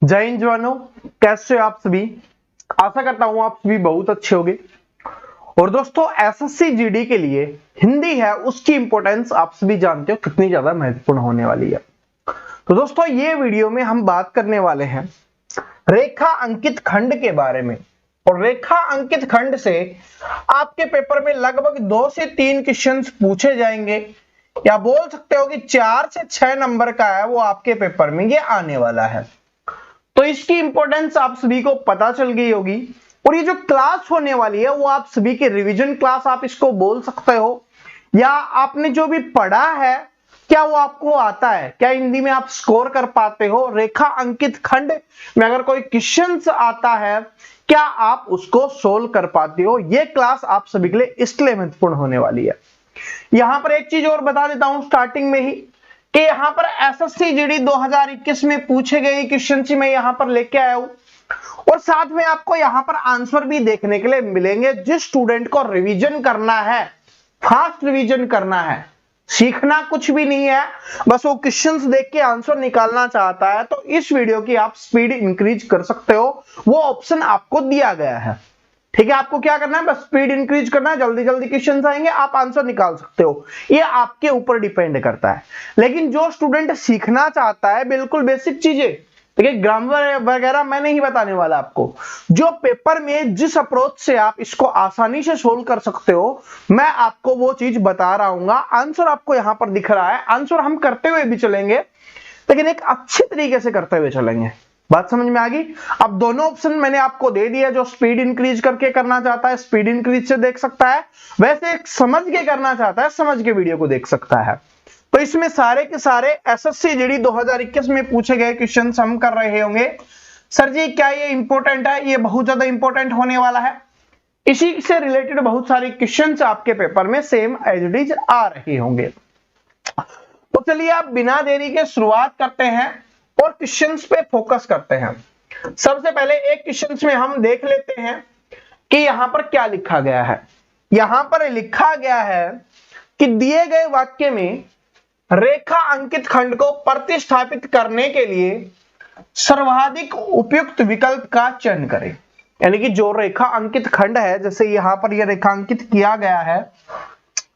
जय हिंद जवानों, कैसे हो आप सभी। आशा करता हूं आप सभी बहुत अच्छे होंगे। और दोस्तों, एसएससी जीडी के लिए हिंदी है, उसकी इंपॉर्टेंस आप सभी जानते हो कितनी ज्यादा महत्वपूर्ण होने वाली है। तो दोस्तों, ये वीडियो में हम बात करने वाले हैं रेखा अंकित खंड के बारे में। और रेखा अंकित खंड से आपके पेपर में लगभग 2 से 3 क्वेश्चंस पूछे जाएंगे, या बोल सकते हो कि 4 से 6 नंबर का है वो आपके पेपर में ये आने वाला है। तो इसकी इंपॉर्टेंस आप सभी को पता चल गई होगी। और ये जो क्लास होने वाली है वो आप सभी की रिवीजन क्लास आप इसको बोल सकते हो, या आपने जो भी पढ़ा है क्या वो आपको आता है, क्या हिंदी में आप स्कोर कर पाते हो। रेखा अंकित खंड में अगर कोई क्वेश्चन आता है, क्या आप उसको सोल्व कर पाते हो। ये क्लास आप सभी के लिए इसलिए महत्वपूर्ण होने वाली है। यहां पर एक चीज और बता देता हूं स्टार्टिंग में ही, कि यहां पर एसएससी जीडी 2021 में पूछे गए क्वेश्चन मैं यहां पर लेके आया हूं। और साथ में आपको यहां पर आंसर भी देखने के लिए मिलेंगे। जिस स्टूडेंट को रिवीजन करना है, फास्ट रिवीजन करना है, सीखना कुछ भी नहीं है, बस वो क्वेश्चंस देख के आंसर निकालना चाहता है, तो इस वीडियो की आप स्पीड इंक्रीज कर सकते हो। वो ऑप्शन आपको दिया गया है। ठीक है, आपको क्या करना है, बस स्पीड इंक्रीज करना है, जल्दी जल्दी क्वेश्चन आएंगे, आप आंसर निकाल सकते हो। ये आपके ऊपर डिपेंड करता है। लेकिन जो स्टूडेंट सीखना चाहता है बिल्कुल बेसिक चीजें, ठीक है, ग्रामर वगैरह मैं नहीं बताने वाला आपको, जो पेपर में जिस अप्रोच से आप इसको आसानी से सोल्व कर सकते हो, मैं आपको वो चीज बता रहा हूं। आंसर आपको यहां पर दिख रहा है, आंसर हम करते हुए भी चलेंगे, लेकिन एक अच्छे तरीके से करते हुए चलेंगे। बात समझ में आ गई। अब दोनों ऑप्शन मैंने आपको दे दिया। जो स्पीड इंक्रीज करके करना चाहता है स्पीड इंक्रीज से देख सकता है, वैसे समझ के करना चाहता है समझ के वीडियो को देख सकता है। तो इसमें सारे के सारे एसएससी जीडी 2021 में पूछे गए क्वेश्चन हम कर रहे होंगे। सर जी क्या ये इंपॉर्टेंट है? ये बहुत ज्यादा इंपॉर्टेंट होने वाला है। इसी से रिलेटेड बहुत सारे क्वेश्चंस आपके पेपर में सेम एज इट इज आ रहे होंगे। तो चलिए आप बिना देरी के शुरुआत करते हैं और क्वेश्चंस पे फोकस करते हैं। सबसे पहले एक क्वेश्चंस में हम देख लेते हैं कि यहां पर क्या लिखा गया है। यहां पर लिखा गया है कि दिए गए वाक्य में रेखा अंकित खंड को प्रतिस्थापित करने के लिए सर्वाधिक उपयुक्त विकल्प का चयन करें। यानी कि जो रेखा अंकित खंड है, जैसे यहां पर यह रेखा अंकित किया गया है,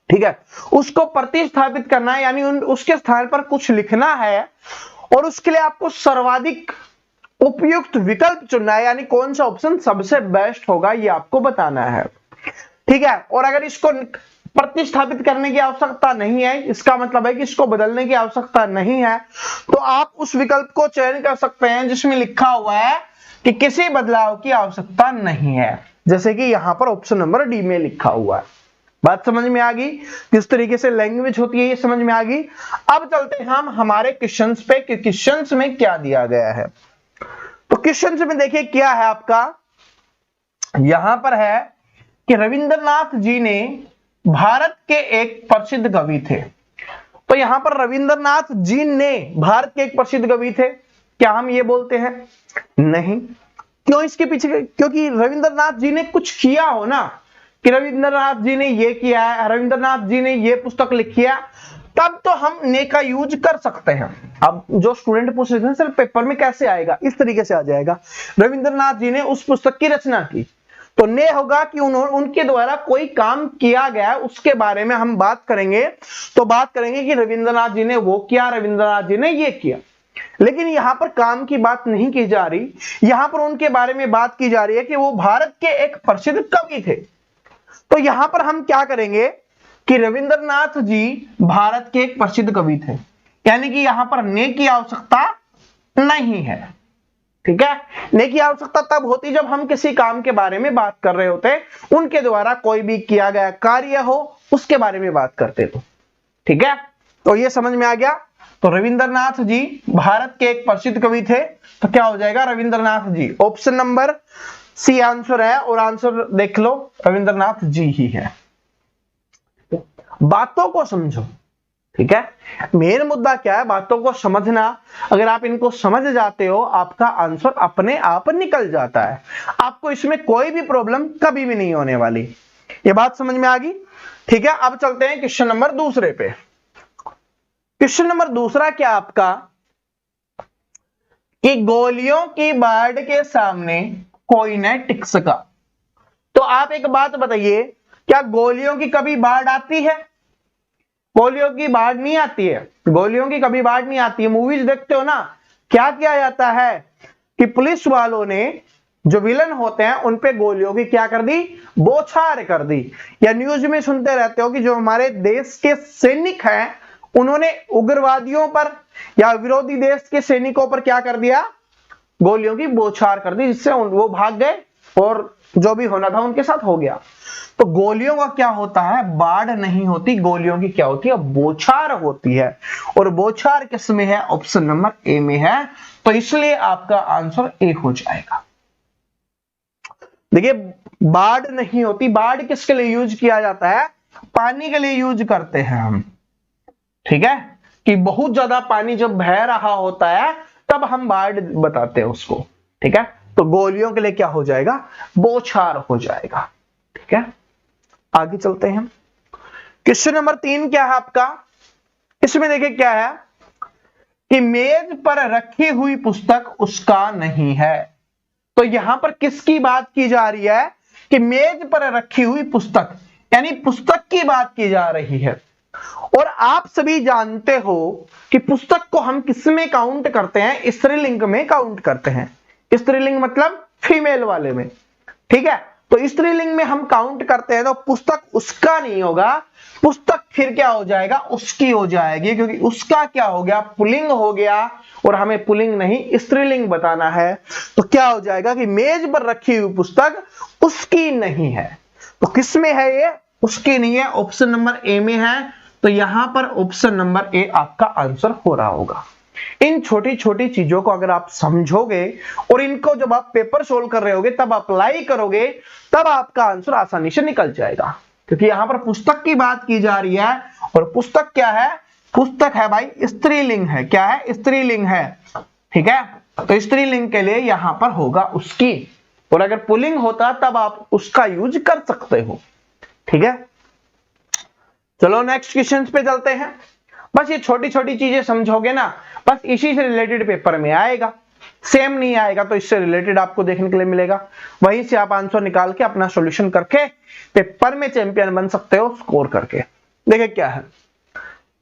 ठीक है, उसको प्रतिस्थापित करना है, यानी उसके स्थान पर कुछ लिखना है, और उसके लिए आपको सर्वाधिक उपयुक्त विकल्प चुनना है, यानी कौन सा ऑप्शन सबसे बेस्ट होगा ये आपको बताना है। ठीक है, और अगर इसको प्रतिस्थापित करने की आवश्यकता नहीं है, इसका मतलब है कि इसको बदलने की आवश्यकता नहीं है, तो आप उस विकल्प को चयन कर सकते हैं जिसमें लिखा हुआ है कि किसी बदलाव की आवश्यकता नहीं है, जैसे कि यहां पर ऑप्शन नंबर डी में लिखा हुआ है। बात समझ में आ गई, किस तरीके से लैंग्वेज होती है ये समझ में आ गई। अब चलते हैं हम हमारे क्वेश्चंस पे कि क्वेश्चंस में क्या दिया गया है। तो क्वेश्चंस में देखिए क्या है आपका, यहां पर है कि रविंद्रनाथ जी ने भारत के एक प्रसिद्ध कवि थे। तो यहां पर रविंद्रनाथ जी ने भारत के एक प्रसिद्ध कवि थे, क्या हम ये बोलते हैं? नहीं। क्यों इसके पीछे? क्योंकि रविंद्रनाथ जी ने कुछ किया हो ना, कि रविंद्रनाथ जी ने ये किया है, रविंद्रनाथ जी ने ये पुस्तक लिखी है, तब तो हम ने का यूज कर सकते हैं। अब जो स्टूडेंट पूछ रहे थे सर पेपर में कैसे आएगा, इस तरीके से आ जाएगा, रविंद्रनाथ जी ने उस पुस्तक की रचना की, तो ने होगा कि उनके द्वारा कोई काम किया गया है, उसके बारे में हम बात करेंगे। तो बात करेंगे कि रविंद्रनाथ जी ने वो किया, रविंद्रनाथ जी ने ये किया। लेकिन यहां पर काम की बात नहीं की जा रही, यहां पर उनके बारे में बात की जा रही है कि वो भारत के एक प्रसिद्ध कवि थे। तो यहां पर हम क्या करेंगे कि रविंद्रनाथ जी भारत के एक प्रसिद्ध कवि थे, यानी कि यहां पर ने की आवश्यकता नहीं है। ठीक है, ने की आवश्यकता तब होती जब हम किसी काम के बारे में बात कर रहे होते, उनके द्वारा कोई भी किया गया कार्य हो उसके बारे में बात करते तो। ठीक है, तो ये समझ में आ गया। तो रविंद्रनाथ जी भारत के एक प्रसिद्ध कवि थे, तो क्या हो जाएगा? रविंद्रनाथ जी। ऑप्शन नंबर सी आंसर है, और आंसर देख लो रविंद्रनाथ जी ही है। बातों को समझो, ठीक है, मेन मुद्दा क्या है? बातों को समझना। अगर आप इनको समझ जाते हो आपका आंसर अपने आप निकल जाता है, आपको इसमें कोई भी प्रॉब्लम कभी भी नहीं होने वाली। ये बात समझ में आ गई? ठीक है, अब चलते हैं क्वेश्चन नंबर दूसरे पे। क्वेश्चन नंबर दूसरा क्या आपका कि गोलियों की बाढ़ के सामने कोई न टिक सका। तो आप एक बात बताइए, क्या गोलियों की कभी बाढ़ आती है? गोलियों की बाढ़ नहीं आती है, गोलियों की कभी बाढ़ नहीं आती है। मूवीज देखते हो ना, क्या किया जाता है कि पुलिस वालों ने जो विलन होते हैं उन पे गोलियों की क्या कर दी, बौछार कर दी। या न्यूज में सुनते रहते हो कि जो हमारे देश के सैनिक हैं उन्होंने उग्रवादियों पर या विरोधी देश के सैनिकों पर क्या कर दिया, गोलियों की बौछार कर दी, जिससे वो भाग गए और जो भी होना था उनके साथ हो गया। तो गोलियों का क्या होता है, बाढ़ नहीं होती, गोलियों की क्या होती है, बौछार होती है। और बौछार किस में है, ऑप्शन नंबर ए में है। तो इसलिए आपका आंसर ए हो जाएगा। देखिए बाढ़ नहीं होती, बाढ़ किसके लिए यूज किया जाता है, पानी के लिए यूज करते हैं हम, ठीक है, कि बहुत ज्यादा पानी जब बह रहा होता है तब हम बाढ़ बताते हैं उसको, ठीक है। तो गोलियों के लिए क्या हो जाएगा, बौछार हो जाएगा, ठीक है। आगे चलते हैं। क्वेश्चन नंबर 3 क्या है आपका, इसमें देखिए क्या है कि मेज पर रखी हुई पुस्तक उसका नहीं है। तो यहां पर किसकी बात की जा रही है कि मेज पर रखी हुई पुस्तक, यानी पुस्तक की बात की जा रही है। और आप सभी जानते हो कि पुस्तक को हम किस में काउंट करते हैं, स्त्रीलिंग में काउंट करते हैं। स्त्रीलिंग मतलब फीमेल वाले में, ठीक है। तो स्त्रीलिंग में हम काउंट करते हैं, तो पुस्तक उसका नहीं होगा, पुस्तक फिर क्या हो जाएगा, उसकी हो जाएगी, क्योंकि उसका क्या हो गया, पुल्लिंग हो गया, और हमें पुल्लिंग नहीं स्त्रीलिंग बताना है। तो क्या हो जाएगा कि मेज पर रखी हुई पुस्तक उसकी नहीं है। तो किस में है ये, उसकी नहीं है, ऑप्शन नंबर ए में है। तो यहां पर ऑप्शन नंबर ए आपका आंसर हो रहा होगा। इन छोटी छोटी चीजों को अगर आप समझोगे और इनको जब आप पेपर सोल्व कर रहे होगे तब अप्लाई करोगे, तब आपका आंसर आसानी से निकल जाएगा। क्योंकि यहां पर पुस्तक की बात की जा रही है, और पुस्तक क्या है, पुस्तक है भाई स्त्रीलिंग है, क्या है, स्त्रीलिंग है, ठीक है। तो स्त्रीलिंग के लिए यहां पर होगा उसकी, और अगर पुल्लिंग होता तब आप उसका यूज कर सकते हो, ठीक है। चलो नेक्स्ट क्वेश्चन पे चलते हैं। बस ये छोटी छोटी चीजें समझोगे ना, बस इसी से रिलेटेड पेपर में आएगा, सेम नहीं आएगा तो इससे रिलेटेड आपको देखने के लिए मिलेगा। वहीं से आप आंसर निकाल के अपना सॉल्यूशन करके पेपर में चैंपियन बन सकते हो स्कोर करके। देखिए क्या है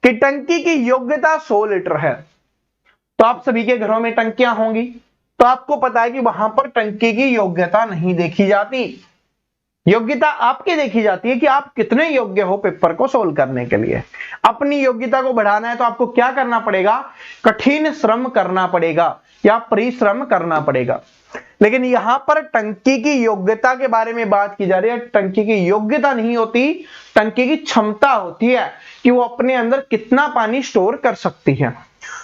कि टंकी की योग्यता 100 लीटर है। तो आप सभी के घरों में टंकियां होंगी, तो आपको पता है कि वहां पर टंकी की योग्यता नहीं देखी जाती, योग्यता आपकी देखी जाती है कि आप कितने योग्य हो पेपर को सोल्व करने के लिए। अपनी योग्यता को बढ़ाना है तो आपको क्या करना पड़ेगा, कठिन श्रम करना पड़ेगा या परिश्रम करना पड़ेगा। लेकिन यहां पर टंकी की योग्यता के बारे में बात की जा रही है। टंकी की योग्यता नहीं होती, टंकी की क्षमता होती है कि वो अपने अंदर कितना पानी स्टोर कर सकती है।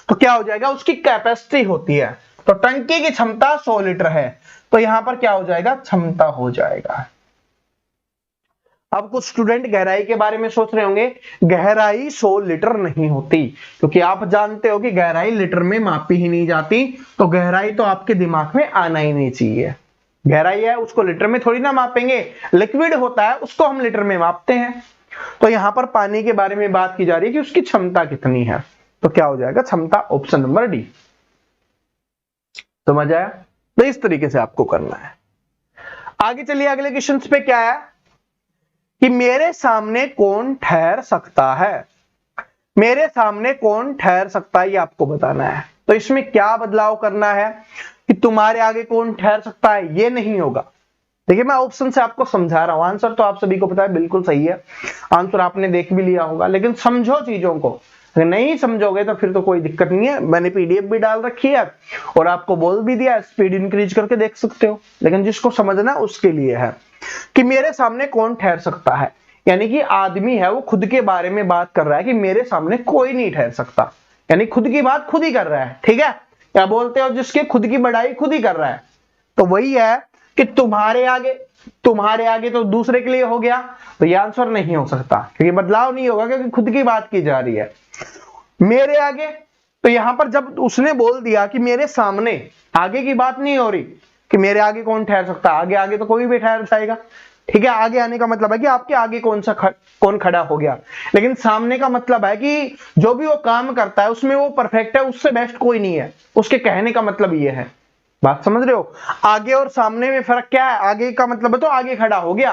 तो क्या हो जाएगा, उसकी कैपेसिटी होती है। तो टंकी की क्षमता 100 लीटर है, तो यहां पर क्या हो जाएगा, क्षमता हो जाएगा। अब कुछ स्टूडेंट गहराई के बारे में सोच रहे होंगे, गहराई 100 लीटर नहीं होती, क्योंकि आप जानते हो कि गहराई लीटर में मापी ही नहीं जाती। तो गहराई तो आपके दिमाग में आना ही नहीं चाहिए। गहराई है उसको लीटर में थोड़ी ना मापेंगे, लिक्विड होता है उसको हम लीटर में मापते हैं। तो यहां पर पानी के बारे में बात की जा रही है कि उसकी क्षमता कितनी है। तो क्या हो जाएगा, क्षमता, ऑप्शन नंबर डी। समझ आया? तो इस तरीके से आपको करना है। आगे चलिए अगले क्वेश्चन पे क्या है कि मेरे सामने कौन ठहर सकता है। मेरे सामने कौन ठहर सकता है ये आपको बताना है। तो इसमें क्या बदलाव करना है कि तुम्हारे आगे कौन ठहर सकता है, ये नहीं होगा। देखिए मैं ऑप्शन से आपको समझा रहा हूं, आंसर तो आप सभी को पता है, बिल्कुल सही है, आंसर आपने देख भी लिया होगा, लेकिन समझो चीजों को। अगर नहीं समझोगे तो फिर तो कोई दिक्कत नहीं है, मैंने पीडीएफ भी डाल रखी है और आपको बोल भी दिया स्पीड इंक्रीज करके देख सकते हो। लेकिन जिसको समझना उसके लिए है कि मेरे सामने कौन ठहर सकता है, यानी कि आदमी है वो खुद के बारे में बात कर रहा है कि मेरे सामने कोई नहीं ठहर सकता, यानी खुद की बात खुद ही कर रहा है, ठीक है। क्या बोलते हो, जिसके खुद की बढ़ाई खुद ही कर रहा है। तो वही है कि तुम्हारे आगे तो दूसरे के लिए हो गया, तो ये आंसर नहीं हो सकता क्योंकि बदलाव नहीं होगा, क्योंकि खुद की बात की जा रही है। मेरे आगे, तो यहां पर जब उसने बोल दिया कि मेरे सामने, आगे की बात नहीं हो रही कि मेरे आगे कौन ठहर सकता, आगे तो कोई भी ठहर जाएगा, ठीक है, आगे आने का मतलब है कि आपके आगे कौन खड़ा हो गया, लेकिन सामने का मतलब है कि जो भी वो काम करता है उसमें वो परफेक्ट है, उससे बेस्ट कोई नहीं है, उसके कहने का मतलब ये है। बात समझ रहे हो? आगे और सामने में फर्क क्या है? आगे का मतलब है तो आगे खड़ा हो गया,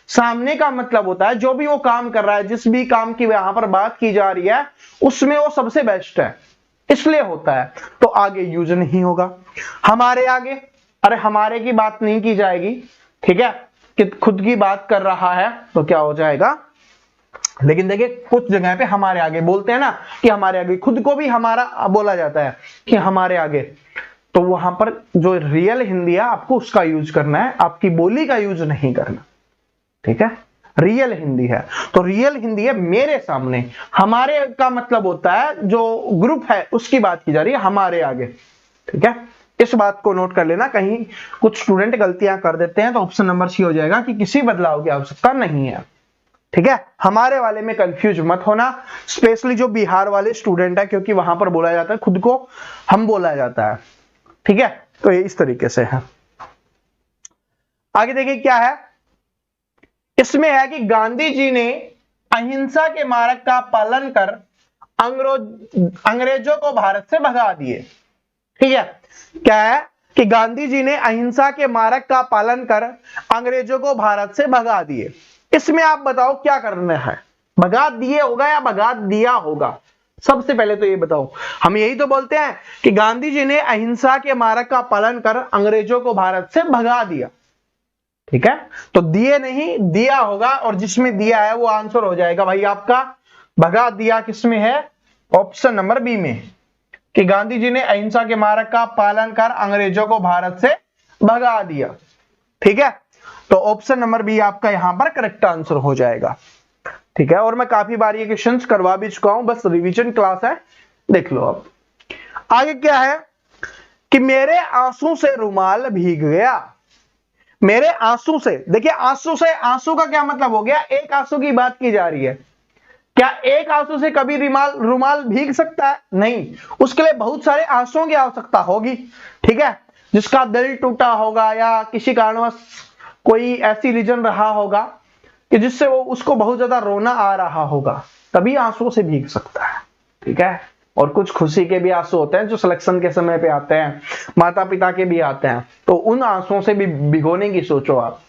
सामने का मतलब होता है जो भी वो काम कर रहा है, जिस भी काम की यहां पर बात की जा रही है उसमें वो सबसे बेस्ट है, इसलिए होता है, तो आगे यूज नहीं होगा। हमारे आगे, अरे हमारे की बात नहीं की जाएगी, ठीक है, कि खुद की बात कर रहा है तो क्या हो जाएगा, लेकिन देखिए कुछ जगह पे हमारे आगे बोलते हैं ना कि हमारे आगे, खुद को भी हमारा बोला जाता है कि हमारे आगे, तो वहां पर जो रियल हिंदी है आपको उसका यूज करना है, आपकी बोली का यूज नहीं करना, ठीक है, रियल हिंदी है तो रियल हिंदी है मेरे सामने। हमारे का मतलब होता है जो ग्रुप है उसकी बात की जा रही है, हमारे आगे, ठीक है, इस बात को नोट कर लेना, कहीं कुछ स्टूडेंट गलतियां कर देते हैं तो ऑप्शन नंबर सी हो जाएगा कि किसी बदलाव की आवश्यकता नहीं है, ठीक है। हमारे वाले में कंफ्यूज मत होना, स्पेशली जो बिहार वाले स्टूडेंट है, क्योंकि वहां पर बोला जाता है खुद को हम बोला जाता है, ठीक है, तो ये इस तरीके से है। आगे देखिए क्या है, इसमें है कि गांधी जी ने अहिंसा के मार्ग का पालन कर अंग्रेजों को भारत से भगा दिए, ठीक है, क्या है कि गांधी जी ने अहिंसा के मार्ग का पालन कर अंग्रेजों को भारत से भगा दिए। इसमें आप बताओ क्या करना है, भगा दिए होगा या भगा दिया होगा? सबसे पहले तो ये बताओ, हम यही तो बोलते हैं कि गांधी जी ने अहिंसा के मार्ग का पालन कर अंग्रेजों को भारत से भगा दिया, ठीक है, तो दिए नहीं दिया होगा, और जिसमें दिया है वो आंसर हो जाएगा भाई आपका, भगा दिया किसमें है, ऑप्शन नंबर बी में, कि गांधी जी ने अहिंसा के मार्ग का पालन कर अंग्रेजों को भारत से भगा दिया, ठीक है, तो ऑप्शन नंबर बी आपका यहां पर करेक्ट आंसर हो जाएगा, ठीक है। और मैं काफी बार ये क्वेश्चंस करवा भी चुका हूं, बस रिवीजन क्लास है, देख लो। अब आगे क्या है कि मेरे आंसू से रुमाल भीग गया, मेरे आंसू से, देखिए आंसू से, आंसू का क्या मतलब हो गया, एक आंसू की बात की जा रही है, क्या एक आंसू से कभी रुमाल भीग सकता है? नहीं, उसके लिए बहुत सारे आंसुओं की आवश्यकता होगी, ठीक है, जिसका दिल टूटा होगा या किसी कारणवश कोई ऐसी रीजन रहा होगा कि जिससे वो उसको बहुत ज्यादा रोना आ रहा होगा, तभी आंसुओं से भीग सकता है, ठीक है। और कुछ खुशी के भी आंसू होते हैं जो सिलेक्शन के समय पे आते हैं, माता पिता के भी आते हैं, तो उन आंसुओं से भी भिगोने की सोचो आप,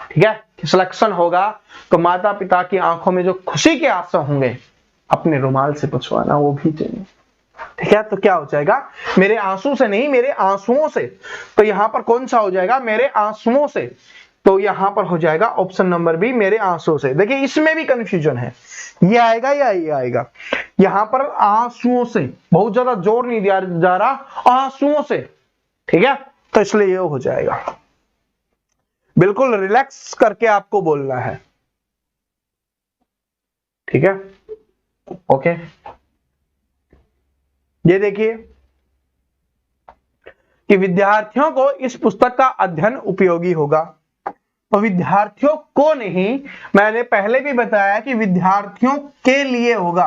ठीक है, कि सिलेक्शन होगा तो माता पिता की आंखों में जो खुशी के आंसू होंगे अपने रुमाल से पुछवाना, वो भी चाहिए, ठीक है। तो क्या हो जाएगा, मेरे आंसू से नहीं, मेरे आंसुओं से, तो यहां पर कौन सा हो जाएगा, मेरे आंसुओं से, तो यहां पर हो जाएगा ऑप्शन नंबर बी, मेरे आंसुओं से। देखिए इसमें भी कंफ्यूजन है, ये आएगा या ये आएगा, यहां पर आंसुओं से, बहुत ज्यादा जोर नहीं दिया जा रहा, आंसुओं से, ठीक है, तो इसलिए ये हो जाएगा, बिल्कुल रिलैक्स करके आपको बोलना है, ठीक है, ओके। ये देखिए कि विद्यार्थियों को इस पुस्तक का अध्ययन उपयोगी होगा, तो विद्यार्थियों को नहीं, मैंने पहले भी बताया कि विद्यार्थियों के लिए होगा,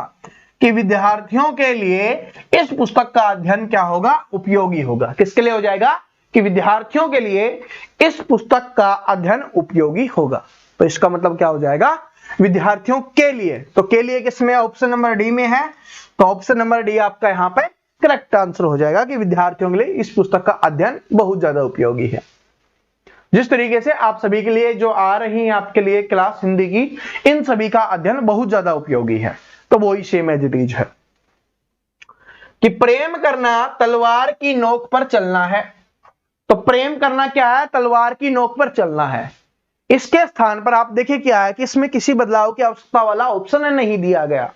कि विद्यार्थियों के लिए इस पुस्तक का अध्ययन क्या होगा, उपयोगी होगा। किसके लिए हो जाएगा, कि विद्यार्थियों के लिए इस पुस्तक का अध्ययन उपयोगी होगा, तो इसका मतलब क्या हो जाएगा, विद्यार्थियों के लिए, तो के लिए किसमें, ऑप्शन नंबर डी में है, तो ऑप्शन नंबर डी आपका यहां पे करेक्ट आंसर हो जाएगा कि विद्यार्थियों के लिए इस पुस्तक का अध्ययन बहुत ज्यादा उपयोगी है। जिस तरीके से आप सभी के लिए जो आ रही है आपके लिए क्लास हिंदी की, इन सभी का अध्ययन बहुत ज्यादा उपयोगी है, तो वो ही सेम एज इट इज है। कि प्रेम करना तलवार की नोक पर चलना है, तो प्रेम करना क्या है, तलवार की नोक पर चलना है। इसके स्थान पर आप देखिए क्या है कि इसमें किसी बदलाव की आवश्यकता वाला ऑप्शन नहीं दिया गया,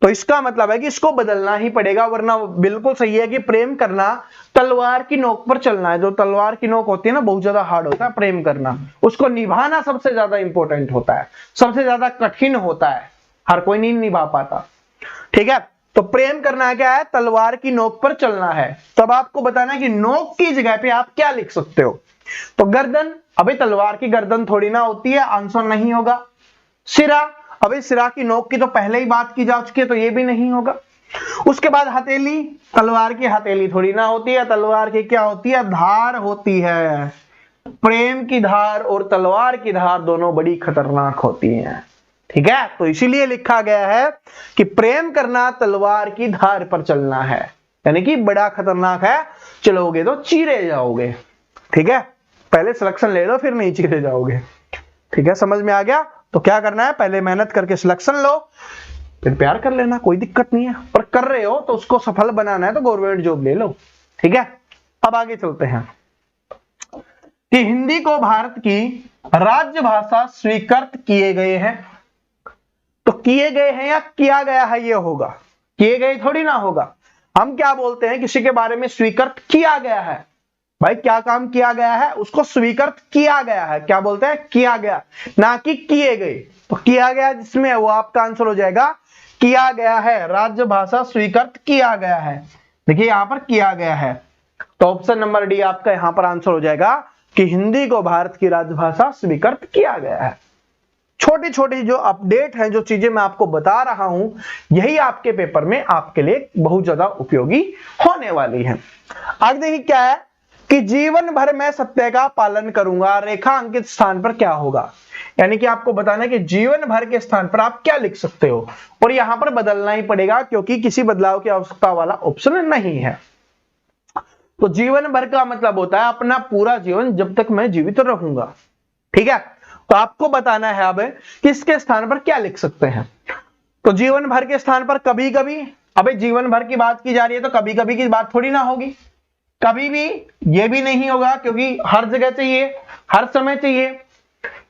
तो इसका मतलब है कि इसको बदलना ही पड़ेगा, वरना बिल्कुल सही है कि प्रेम करना तलवार की नोक पर चलना है। जो तलवार की नोक होती है ना, बहुत ज्यादा हार्ड होता है प्रेम करना, उसको निभाना सबसे ज्यादा इंपॉर्टेंट होता है, सबसे ज्यादा कठिन होता है, हर कोई नहीं निभा पाता, ठीक है। तो प्रेम करना क्या है, तलवार की नोक पर चलना है। तब आपको बताना है कि नोक की जगह पे आप क्या लिख सकते हो, तो गर्दन, अभी तलवार की गर्दन थोड़ी ना होती है, आंसर नहीं होगा। सिरा, अभी सिरा की नोक की तो पहले ही बात की जा चुकी है, तो ये भी नहीं होगा। उसके बाद हथेली, तलवार की हथेली थोड़ी ना होती है, तलवार की क्या होती है, धार होती है, प्रेम की धार और तलवार की धार दोनों बड़ी खतरनाक होती हैं। ठीक है, तो इसीलिए लिखा गया है कि प्रेम करना तलवार की धार पर चलना है, यानी कि बड़ा खतरनाक है, चलोगे तो चीरे जाओगे। ठीक है, पहले सिलेक्शन ले लो फिर नहीं चीरे जाओगे। ठीक है, समझ में आ गया? तो क्या करना है, पहले मेहनत करके सिलेक्शन लो, फिर प्यार कर लेना, कोई दिक्कत नहीं है। और कर रहे हो तो उसको सफल बनाना है तो गवर्नमेंट जॉब ले लो। ठीक है, अब आगे चलते हैं कि हिंदी को भारत की राज्य भाषा स्वीकृत किए गए हैं। तो किए गए हैं या किया गया है ये होगा, किए गए थोड़ी ना होगा। हम क्या बोलते हैं, किसी के बारे में स्वीकृत किया गया है, भाई क्या काम किया गया है, उसको स्वीकृत किया गया है, क्या बोलते हैं, किया गया, ना कि किए गए। तो किया गया जिसमें है वो आपका आंसर हो जाएगा किया गया है, राज्य भाषा स्वीकृत किया गया है। देखिए यहां पर किया गया है, तो ऑप्शन नंबर डी आपका यहां पर आंसर हो जाएगा कि हिंदी को भारत की राजभाषा स्वीकृत किया गया है। छोटी छोटी जो अपडेट है, जो चीजें मैं आपको बता रहा हूं, यही आपके पेपर में आपके लिए बहुत ज्यादा उपयोगी होने वाली है। आगे देखिए क्या है कि जीवन भर मैं सत्य का पालन करूंगा, रेखा अंकित स्थान पर क्या होगा, यानी कि आपको बताना है कि जीवन भर के स्थान पर आप क्या लिख सकते हो, और यहां पर बदलना ही पड़ेगा क्योंकि किसी बदलाव की आवश्यकता वाला ऑप्शन नहीं है। तो जीवन भर का मतलब होता है अपना पूरा जीवन, जब तक मैं जीवित रहूंगा। ठीक है, तो आपको बताना है अब किसके स्थान पर क्या लिख सकते हैं। तो जीवन भर के स्थान पर कभी कभी, अबे जीवन भर की बात की जा रही है तो कभी कभी की बात थोड़ी ना होगी, कभी भी ये भी नहीं होगा क्योंकि हर जगह चाहिए, हर समय चाहिए।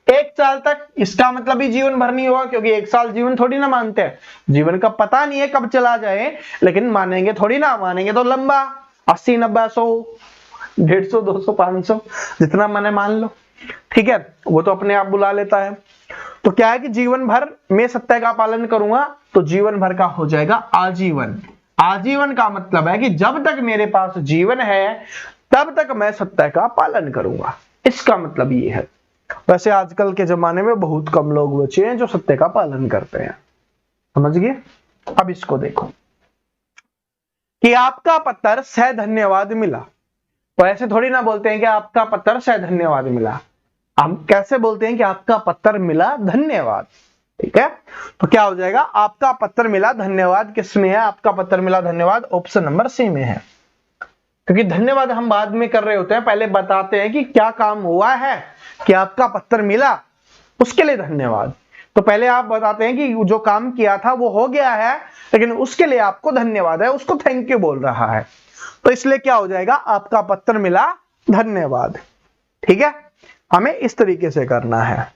एक साल तक, इसका मतलब ही जीवन भर नहीं होगा क्योंकि एक साल जीवन थोड़ी ना मानते हैं, जीवन का पता नहीं है कब चला जाए, लेकिन मानेंगे थोड़ी ना, मानेंगे तो लंबा 80 90 100 150 200 500 जितना मैंने मान लो। ठीक है, वो तो अपने आप बुला लेता है। तो क्या है कि जीवन भर मैं सत्य का पालन करूंगा, तो जीवन भर का हो जाएगा आजीवन। आजीवन का मतलब है कि जब तक मेरे पास जीवन है तब तक मैं सत्य का पालन करूंगा, इसका मतलब ये है। वैसे आजकल के जमाने में बहुत कम लोग बचे हैं जो सत्य का पालन करते हैं, समझ गए? अब इसको देखो कि आपका पत्र से धन्यवाद मिला, तो ऐसे थोड़ी ना बोलते हैं कि आपका पत्र से धन्यवाद मिला, हम कैसे बोलते हैं कि आपका पत्र मिला धन्यवाद। ठीक है, तो क्या हो जाएगा, आपका पत्र मिला धन्यवाद किसमें है, आपका पत्र मिला धन्यवाद ऑप्शन नंबर सी में है, क्योंकि धन्यवाद हम बाद में कर रहे होते हैं, पहले बताते हैं कि क्या काम हुआ है कि आपका पत्र मिला, उसके लिए धन्यवाद। तो पहले आप बताते हैं कि जो काम किया था वो हो गया है, लेकिन उसके लिए आपको धन्यवाद है, उसको थैंक यू बोल रहा है, तो इसलिए क्या हो जाएगा, आपका पत्र मिला धन्यवाद। ठीक है, हमें इस तरीके से करना है।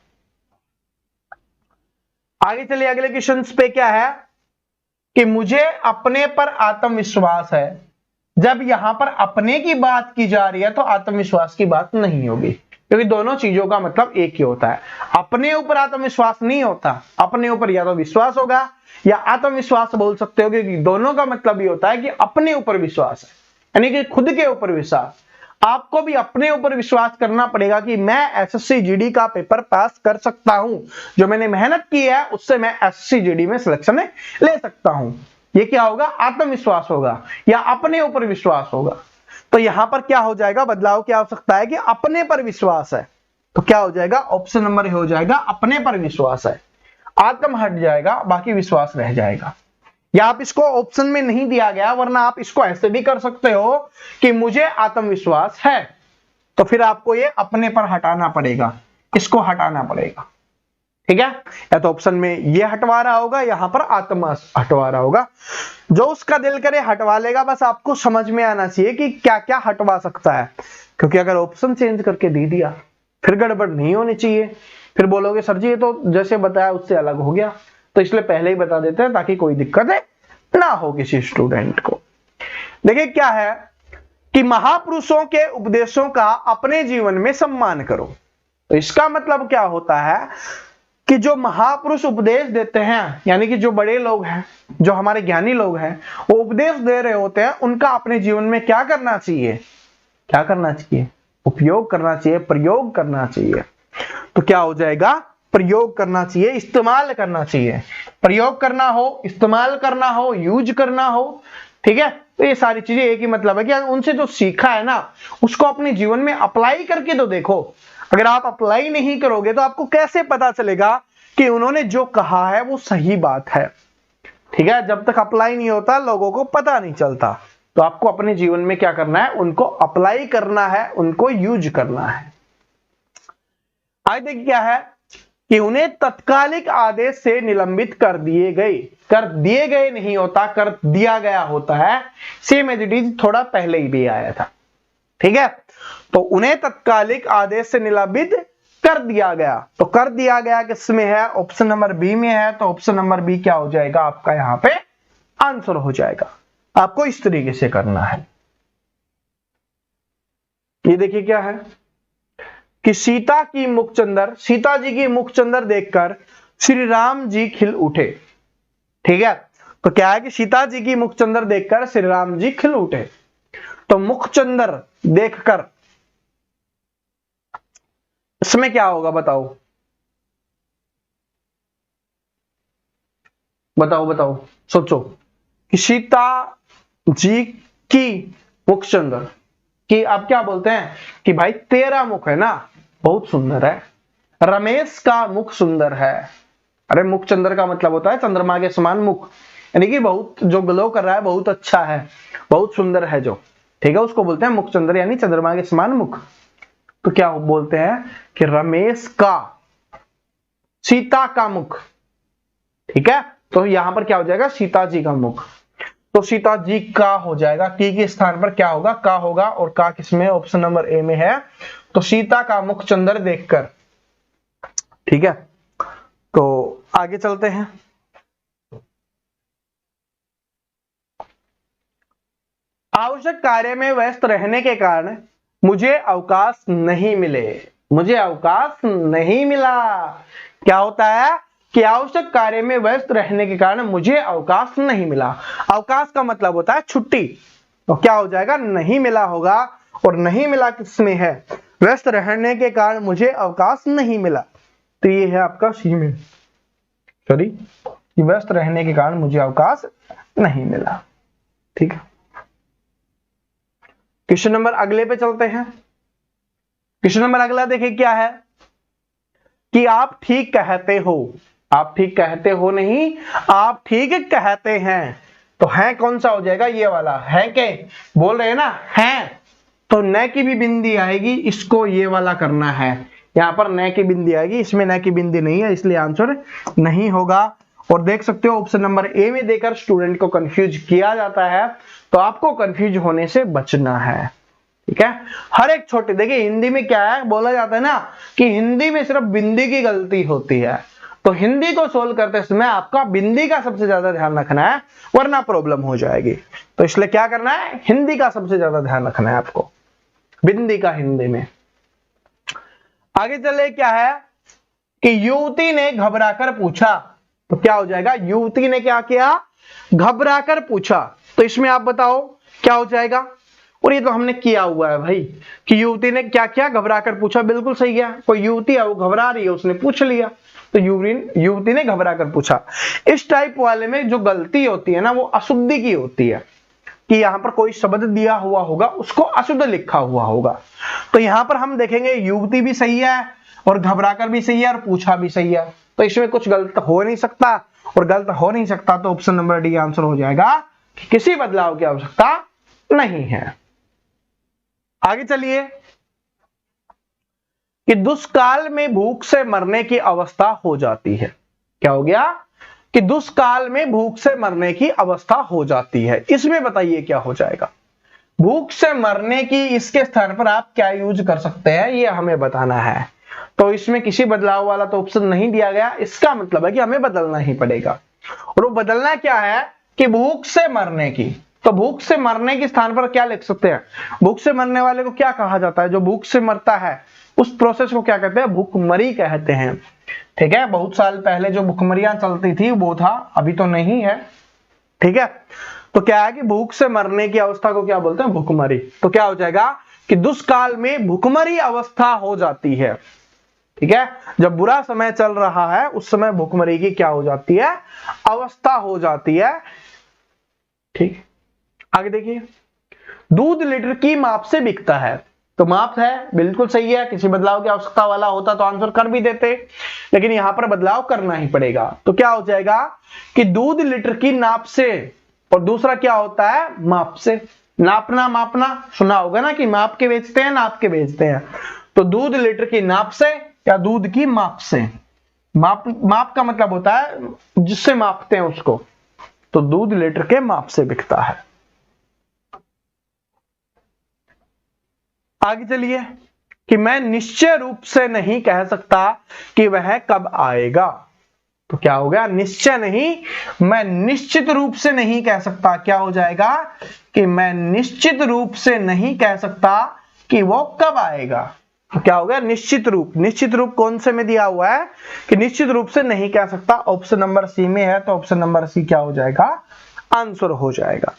आगे चलिए अगले क्वेश्चन पे क्या है कि मुझे अपने पर आत्मविश्वास है। जब यहां पर अपने की बात की जा रही है तो आत्मविश्वास की बात नहीं होगी, क्योंकि दोनों चीजों का मतलब एक ही होता है। अपने ऊपर आत्मविश्वास नहीं होता, अपने ऊपर या तो विश्वास होगा या आत्मविश्वास बोल सकते हो, क्योंकि दोनों का मतलब ये होता है कि अपने ऊपर विश्वास है, यानी कि खुद के ऊपर विश्वास। आपको भी अपने ऊपर विश्वास करना पड़ेगा कि मैं एसएससी जीडी का पेपर पास कर सकता हूं, जो मैंने मेहनत की है उससे मैं एसएससी जीडी में सिलेक्शन ले सकता हूं। ये क्या होगा, आत्मविश्वास होगा या अपने ऊपर विश्वास होगा। तो यहां पर क्या हो जाएगा, बदलाव क्या हो सकता है कि अपने पर विश्वास है, तो क्या हो जाएगा, ऑप्शन नंबर हो जाएगा अपने पर विश्वास है, आत्म हट जाएगा, बाकी विश्वास रह जाएगा। या आप इसको ऑप्शन में नहीं दिया गया, वरना आप इसको ऐसे भी कर सकते हो कि मुझे आत्मविश्वास है, तो फिर आपको ये अपने पर हटाना पड़ेगा, इसको हटाना पड़ेगा। ठीक है, या तो ऑप्शन में ये हटवा रहा होगा, यहां पर आत्मा हटवा रहा होगा, जो उसका दिल करे हटवा लेगा। बस आपको समझ में आना चाहिए कि क्या क्या हटवा सकता है, क्योंकि अगर ऑप्शन चेंज करके दे दिया फिर गड़बड़ नहीं होनी चाहिए, फिर बोलोगे सर जी ये तो जैसे बताया उससे अलग हो गया, तो इसलिए पहले ही बता देते हैं ताकि कोई दिक्कत ना हो किसी स्टूडेंट को। देखिए क्या है कि महापुरुषों के उपदेशों का अपने जीवन में सम्मान करो। तो इसका मतलब क्या होता है कि जो महापुरुष उपदेश देते हैं, यानी कि जो बड़े लोग हैं, जो हमारे ज्ञानी लोग हैं, वो उपदेश दे रहे होते हैं, उनका अपने जीवन में क्या करना चाहिए, क्या करना चाहिए, उपयोग करना चाहिए, प्रयोग करना चाहिए। तो क्या हो जाएगा, प्रयोग करना चाहिए, इस्तेमाल करना चाहिए। प्रयोग करना हो, इस्तेमाल करना हो, यूज करना हो, ठीक है, तो ये सारी चीजें एक ही मतलब है कि उनसे जो सीखा है ना उसको अपने जीवन में अप्लाई करके तो देखो। अगर आप अप्लाई नहीं करोगे तो आपको कैसे पता चलेगा कि उन्होंने जो कहा है वो सही बात है। ठीक है, जब तक अप्लाई नहीं होता लोगों को पता नहीं चलता। तो आपको अपने जीवन में क्या करना है, उनको अप्लाई करना है, उनको यूज करना है। आगे देखिए क्या है कि उन्हें तत्कालिक आदेश से निलंबित कर दिए गए नहीं होता, कर दिया गया होता है। सेम एज इट इज, थोड़ा पहले ही भी आया था। ठीक है, तो उन्हें तत्कालिक आदेश से निलंबित कर दिया गया। तो कर दिया गया किसमें है, ऑप्शन नंबर बी में है। तो ऑप्शन नंबर बी क्या हो जाएगा आपका यहां पे आंसर हो जाएगा। आपको इस तरीके से करना है। ये देखिए क्या है कि सीता जी की मुखचंदर देखकर श्री राम जी खिल उठे। ठीक है, तो क्या है कि सीता जी की मुखचंदर देखकर श्री राम जी खिल उठे। तो मुखचंदर देखकर इसमें क्या होगा बताओ बताओ, सोचो कि सीता जी की मुखचंदर कि आप क्या बोलते हैं कि भाई तेरा मुख है ना बहुत सुंदर है, रमेश का मुख सुंदर है। अरे मुखचंदर का मतलब होता है चंद्रमा के समान मुख, यानी कि बहुत जो ग्लो कर रहा है, बहुत अच्छा है, बहुत सुंदर है जो। ठीक है, उसको बोलते हैं मुखचंदर यानी चंद्रमा के समान मुख। तो क्या बोलते हैं कि रमेश का सीता का मुख। ठीक है, तो यहां पर क्या हो जाएगा सीता जी का मुख। तो सीता जी का हो जाएगा, की के स्थान पर क्या होगा का होगा, और का किसमें ऑप्शन नंबर ए में है। तो सीता का मुख चंद्र देखकर। ठीक है, तो आगे चलते हैं। आवश्यक कार्य में व्यस्त रहने के कारण मुझे अवकाश नहीं मिला। क्या होता है कि आवश्यक कार्य में व्यस्त रहने के कारण मुझे अवकाश नहीं मिला। अवकाश का मतलब होता है छुट्टी। तो क्या हो जाएगा नहीं मिला होगा, और नहीं मिला किसमें है व्यस्त रहने के कारण मुझे अवकाश नहीं मिला। तो ये है आपका सी में, सॉरी, व्यस्त रहने के कारण मुझे अवकाश नहीं मिला। ठीक है, क्वेश्चन नंबर अगले पे चलते हैं। क्वेश्चन नंबर अगला देखिए क्या है कि आप ठीक कहते हो नहीं, आप ठीक कहते हैं। तो है कौन सा हो जाएगा ये वाला, है के बोल रहे हैं ना है, तो न की भी बिंदी आएगी, इसको ये वाला करना है। यहां पर न की बिंदी आएगी, इसमें न की बिंदी नहीं है, इसलिए आंसर नहीं होगा। और देख सकते हो ऑप्शन नंबर ए में देकर स्टूडेंट को कंफ्यूज किया जाता है, तो आपको कंफ्यूज होने से बचना है। ठीक है, हर एक छोटे, देखिए हिंदी में क्या है बोला जाता है ना कि हिंदी में सिर्फ बिंदी की गलती होती है। तो हिंदी को सोल्व करते समय आपका बिंदी का सबसे ज्यादा ध्यान रखना है, वरना प्रॉब्लम हो जाएगी। तो इसलिए क्या करना है, हिंदी का सबसे ज्यादा ध्यान रखना है आपको, बिंदी का हिंदी में। आगे चले क्या है कि युवती ने घबराकर पूछा। तो क्या हो जाएगा, युवती ने क्या किया घबराकर पूछा। तो इसमें आप बताओ क्या हो जाएगा। और ये तो हमने किया हुआ है भाई कि युवती ने क्या किया घबराकर पूछा, बिल्कुल सही है। कोई युवती है वो घबरा रही है, उसने पूछ लिया, तो युवती ने घबराकर पूछा। इस टाइप वाले में जो गलती होती है ना वो अशुद्धि की होती है, कि यहां पर कोई शब्द दिया हुआ होगा उसको अशुद्ध लिखा हुआ होगा। तो यहां पर हम देखेंगे युवती भी सही है और घबराकर भी सही है और पूछा भी सही है, तो इसमें कुछ गलत हो नहीं सकता। और गलत हो नहीं सकता तो ऑप्शन नंबर डी आंसर हो जाएगा कि किसी बदलाव की आवश्यकता नहीं है। आगे चलिए कि दुष्काल में भूख से मरने की अवस्था हो जाती है। क्या हो गया कि दुष्काल में भूख से मरने की अवस्था हो जाती है। इसमें बताइए क्या हो जाएगा, भूख से मरने की, इसके स्थान पर आप क्या यूज कर सकते हैं ये हमें बताना है। तो इसमें किसी बदलाव वाला तो ऑप्शन नहीं दिया गया, इसका मतलब है कि हमें बदलना ही पड़ेगा। और वो बदलना क्या है कि भूख से मरने की। तो भूख से मरने के स्थान पर क्या लिख सकते हैं, भूख से मरने वाले को क्या कहा जाता है, जो भूख से मरता है उस प्रोसेस को क्या कहते हैं, भूखमरी कहते हैं। ठीक है, बहुत साल पहले जो भूखमरियां चलती थी वो था, अभी तो नहीं है। ठीक है, तो क्या है कि भूख से मरने की अवस्था को क्या बोलते हैं, भूखमरी। तो क्या हो जाएगा कि दुष्काल में भूखमरी अवस्था हो जाती है। ठीक है, जब बुरा समय चल रहा है उस समय भूखमरी की क्या हो जाती है, अवस्था हो जाती है। ठीक, आगे देखिए, दूध लीटर की माप से बिकता है, तो माप है, बिल्कुल सही है, किसी बदलाव की आवश्यकता वाला होता तो आंसर कर भी देते, लेकिन यहां पर बदलाव करना ही पड़ेगा। तो क्या हो जाएगा कि दूध लीटर की नाप से, और दूसरा क्या होता है, माप से। नापना मापना सुना होगा ना कि माप के बेचते हैं, नाप के बेचते हैं। तो दूध लीटर की नाप से या दूध की माप से। माप का मतलब होता है जिससे मापते हैं उसको, तो दूध लीटर के माप से बिकता है। आगे चलिए, कि मैं निश्चय रूप से नहीं कह सकता कि वह कब आएगा। तो क्या हो गया, निश्चय नहीं, मैं निश्चित रूप से नहीं कह सकता। क्या हो जाएगा कि मैं निश्चित रूप से नहीं कह सकता कि वो कब आएगा। तो क्या हो गया, निश्चित रूप। निश्चित रूप कौन से में दिया हुआ है कि निश्चित रूप से नहीं कह सकता, ऑप्शन नंबर सी में है, तो ऑप्शन नंबर सी क्या हो जाएगा, आंसर हो जाएगा।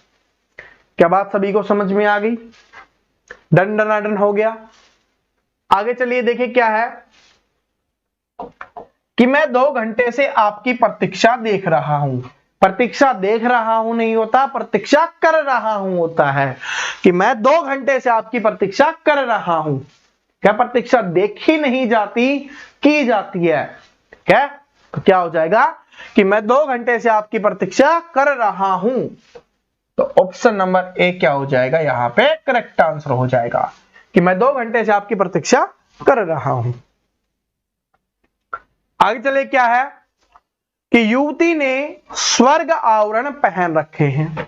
क्या बात सभी को समझ में आ गई, डन डनाडन हो गया। आगे चलिए देखिए क्या है, कि मैं 2 घंटे से आपकी प्रतीक्षा देख रहा हूं। प्रतीक्षा देख रहा हूं नहीं होता, प्रतीक्षा कर रहा हूं होता है, कि मैं 2 घंटे से आपकी प्रतीक्षा कर रहा हूं। क्या प्रतीक्षा देखी नहीं जाती, की जाती है, क्या, तो क्या हो जाएगा कि मैं 2 घंटे से आपकी प्रतीक्षा कर रहा हूं। तो ऑप्शन नंबर ए क्या हो जाएगा, यहां पे करेक्ट आंसर हो जाएगा, कि मैं 2 घंटे से आपकी प्रतीक्षा कर रहा हूं। आगे चले क्या है, कि युवती ने स्वर्ग आवरण पहन रखे हैं।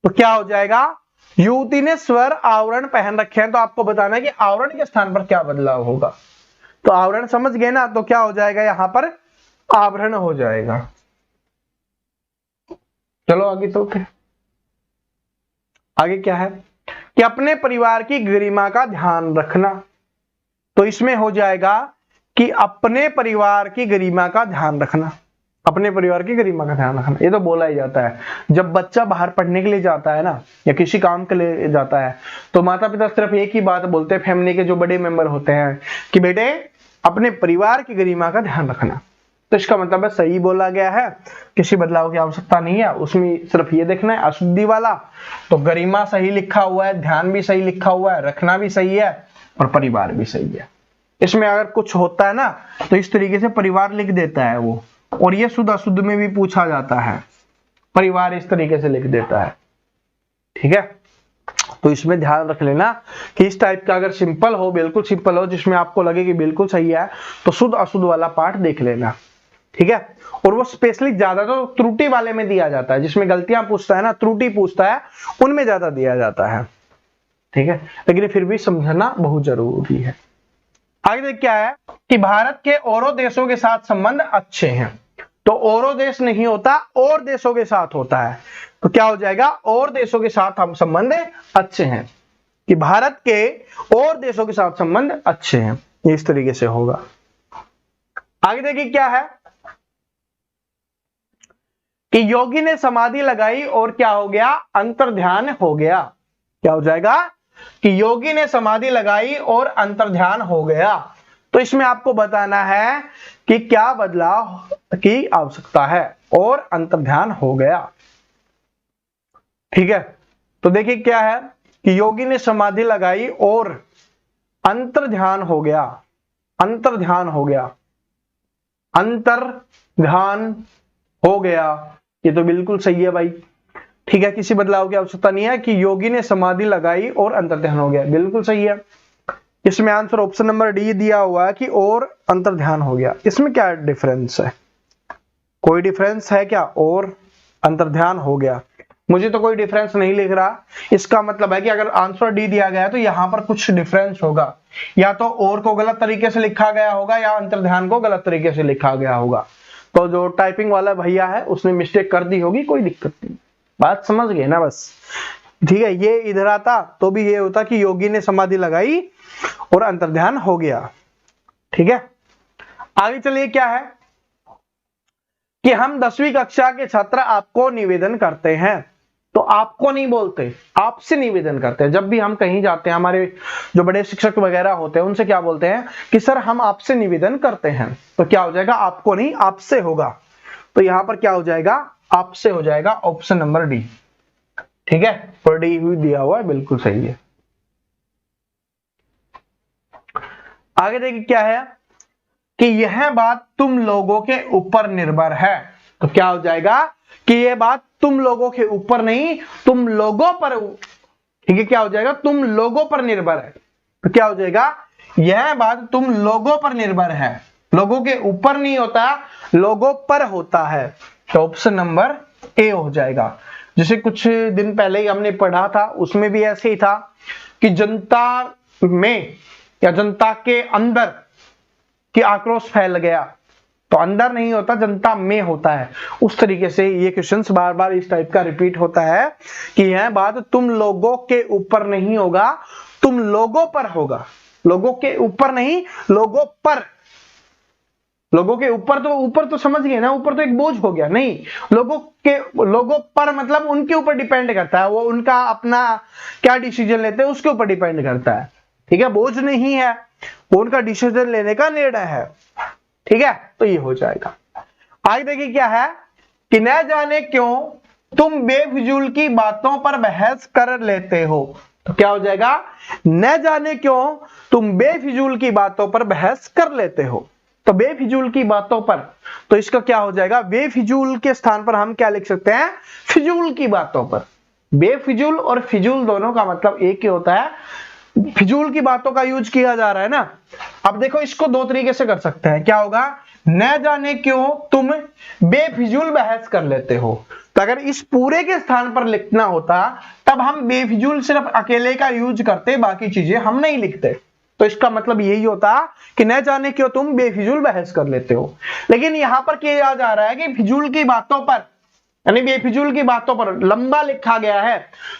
तो क्या हो जाएगा, युवती ने स्वर आवरण पहन रखे हैं, तो आपको बताना है कि आवरण के स्थान पर क्या बदलाव होगा। तो आवरण समझ गए ना, तो क्या हो जाएगा, यहां पर आभरण हो जाएगा। चलो आगे तो फिर आगे क्या है, कि अपने परिवार की गरिमा का ध्यान रखना। तो इसमें हो जाएगा कि अपने परिवार की गरिमा का ध्यान रखना। अपने परिवार की गरिमा का ध्यान रखना, ये तो बोला ही जाता है जब बच्चा बाहर पढ़ने के लिए जाता है ना, या किसी काम के लिए जाता है, तो माता पिता सिर्फ एक ही बात बोलते हैं, फैमिली के जो बड़े मेंबर होते हैं, कि बेटे अपने परिवार की गरिमा का ध्यान रखना। तो इसका मतलब है सही बोला गया है, किसी बदलाव की आवश्यकता नहीं है, उसमें सिर्फ ये देखना है अशुद्धि वाला, तो गरिमा सही लिखा हुआ है, ध्यान भी सही लिखा हुआ है, रखना भी सही है, और परिवार भी सही है। इसमें अगर कुछ होता है ना, तो इस तरीके से परिवार लिख देता है वो, और ये शुद्ध अशुद्ध में भी पूछा जाता है, परिवार इस तरीके से लिख देता है, ठीक है। तो इसमें ध्यान रख लेना कि इस टाइप का अगर सिंपल हो, बिल्कुल सिंपल हो, जिसमें आपको लगे कि बिल्कुल सही है, तो शुद्ध अशुद्ध वाला पार्ट देख लेना, ठीक है। और वो स्पेशली ज्यादा तो त्रुटि वाले में दिया जाता है, जिसमें गलतियां पूछता है ना, त्रुटि पूछता है, उनमें ज्यादा दिया जाता है, ठीक है। लेकिन फिर भी समझना बहुत जरूरी है। आगे देख क्या है, कि भारत के औरों देशों के साथ संबंध अच्छे हैं। तो औरों देश नहीं होता, और देशों के साथ होता है, तो क्या हो जाएगा, और देशों के साथ हम संबंध अच्छे हैं, कि भारत के और देशों के साथ संबंध अच्छे हैं, इस तरीके से होगा। आगे देखिए क्या है, कि योगी ने समाधि लगाई और क्या हो गया, अंतर्ध्यान हो गया। क्या हो जाएगा, कि योगी ने समाधि लगाई और अंतर्ध्यान हो गया। तो इसमें आपको बताना है कि क्या बदलाव की आवश्यकता है, और अंतर्ध्यान हो गया, ठीक है। तो देखिए क्या है, कि योगी ने समाधि लगाई और अंतर्ध्यान हो गया। अंतर्ध्यान हो गया, अंतर्ध्यान हो गया, ये तो बिल्कुल सही है भाई, ठीक है। किसी बदलाव की आवश्यकता नहीं है, कि योगी ने समाधि लगाई और अंतर्ध्यान हो गया, बिल्कुल सही है। इसमें आंसर ऑप्शन नंबर डी दिया हुआ है, कि और अंतर्ध्यान हो गया। इसमें क्या डिफरेंस है, कोई डिफरेंस है क्या, और अंतर्ध्यान हो गया, मुझे तो कोई डिफरेंस नहीं लिख रहा। इसका मतलब है कि अगर आंसर डी दिया गया है, तो यहां पर कुछ डिफरेंस होगा, या तो और को गलत तरीके से लिखा गया होगा, या अंतर्ध्यान को गलत तरीके से लिखा गया होगा। तो जो टाइपिंग वाला भैया है उसने मिस्टेक कर दी होगी, कोई दिक्कत नहीं, बात समझ गए ना बस, ठीक है। ये इधर आता तो भी ये होता कि योगी ने समाधि लगाई और अंतर्ध्यान हो गया, ठीक है। आगे चलिए क्या है, कि हम 10वीं कक्षा के छात्र आपको निवेदन करते हैं। तो आपको नहीं बोलते, आपसे निवेदन करते हैं। जब भी हम कहीं जाते हैं, हमारे जो बड़े शिक्षक वगैरह होते हैं उनसे क्या बोलते हैं, कि सर हम आपसे निवेदन करते हैं। तो क्या हो जाएगा, आपको नहीं आपसे होगा, तो यहां पर क्या हो जाएगा, आपसे हो जाएगा, ऑप्शन नंबर डी, ठीक है, पढ़ी हुई दिया हुआ है, बिल्कुल सही है। आगे देखिए क्या है कि यह बात तुम लोगों के ऊपर निर्भर है। तो क्या हो जाएगा कि यह बात तुम लोगों के ऊपर नहीं, तुम लोगों पर, ठीक है, क्या हो जाएगा, तुम लोगों पर निर्भर है। तो क्या हो जाएगा, यह बात तुम लोगों पर निर्भर है, लोगों के ऊपर नहीं होता, लोगों पर होता है। तो ऑप्शन नंबर ए हो जाएगा। जैसे कुछ दिन पहले ही हमने पढ़ा था, उसमें भी ऐसे ही था कि जनता में या जनता के अंदर कि आक्रोश फैल गया, तो अंदर नहीं होता, जनता में होता है। उस तरीके से ये क्वेश्चंस बार बार इस टाइप का रिपीट होता है कि यह बात तुम लोगों के ऊपर नहीं होगा, तुम लोगों पर होगा। लोगों के ऊपर नहीं, लोगों पर। लोगों के ऊपर तो समझ गए ना, ऊपर तो एक बोझ हो गया, नहीं, लोगों पर मतलब उनके ऊपर डिपेंड करता है, वो उनका अपना क्या डिसीजन लेते हैं उसके ऊपर डिपेंड करता है। ठीक है, बोझ नहीं है, वो उनका डिसीजन लेने का निर्णय है। ठीक है, तो ये हो जाएगा। आगे देखिए क्या है कि न जाने क्यों तुम बेफिजूल की बातों पर बहस कर लेते हो। तो क्या हो जाएगा, न जाने क्यों तुम बेफिजूल की बातों पर बहस कर लेते हो। तो बेफिजूल की बातों पर, तो इसका क्या हो जाएगा, बेफिजूल के स्थान पर हम क्या लिख सकते हैं, फिजूल की बातों पर। बेफिजूल और फिजूल दोनों का मतलब एक ही होता है, फिजूल की बातों का यूज किया जा रहा है ना। अब देखो इसको दो तरीके से कर सकते हैं, क्या होगा, न जाने क्यों तुम बेफिजूल बहस कर लेते हो। तो अगर इस पूरे के स्थान पर लिखना होता तब हम बेफिजूल सिर्फ अकेले का यूज करते, बाकी चीजें हम नहीं लिखते। तो इसका मतलब यही होता कि न जाने क्यों तुम बेफिजूल बहस कर लेते हो। लेकिन यहां पर किया जा रहा है कि फिजूल की बातों पर, यानी बेफिजूल की बातों पर लंबा लिखा गया है,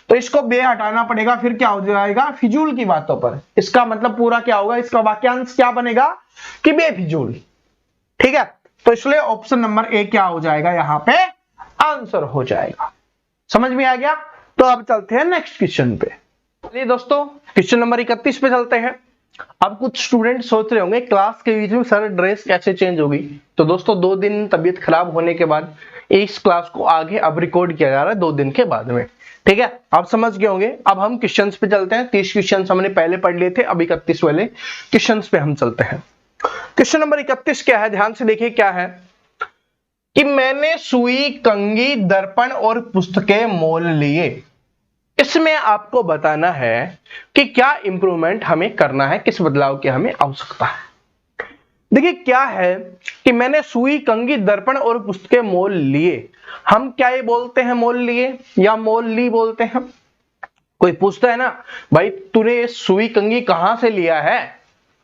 तो इसको बे हटाना पड़ेगा, फिर क्या हो जाएगा, फिजूल की बातों पर। इसका मतलब पूरा क्या होगा, इसका वाक्यांश क्या बनेगा कि बेफिजूल। ठीक है, तो इसलिए ऑप्शन नंबर ए क्या हो जाएगा, यहां पे आंसर हो जाएगा। समझ में आ गया। तो अब चलते हैं नेक्स्ट क्वेश्चन पे। चलिए दोस्तों, क्वेश्चन नंबर 31 पे चलते हैं। अब कुछ स्टूडेंट सोच रहे होंगे क्लास के बीच में सर ड्रेस कैसे चेंज होगी। तो दोस्तों 2 दिन तबीयत खराब होने के बाद इस क्लास को आगे अब रिकॉर्ड किया जा रहा है 2 दिन के बाद में। ठीक है, आप समझ गए होंगे। अब हम क्वेश्चंस पे चलते हैं। 30 क्वेश्चंस हमने पहले पढ़ लिए थे, अब 31 वाले क्वेश्चंस पे हम चलते हैं। क्वेश्चन नंबर 31 क्या है, ध्यान से देखिए क्या है कि मैंने सुई, कंघी, दर्पण और पुस्तकें मोल लिए। इसमें आपको बताना है कि क्या इंप्रूवमेंट हमें करना है, किस बदलाव की हमें आवश्यकता है। देखिए क्या है कि मैंने सुई, कंघी, दर्पण और पुस्तकें मोल लिए। हम क्या ये बोलते हैं, मोल लिए या मोल ली बोलते हैं। कोई पूछता है ना, भाई तूने ये सुई कंघी कहां से लिया है,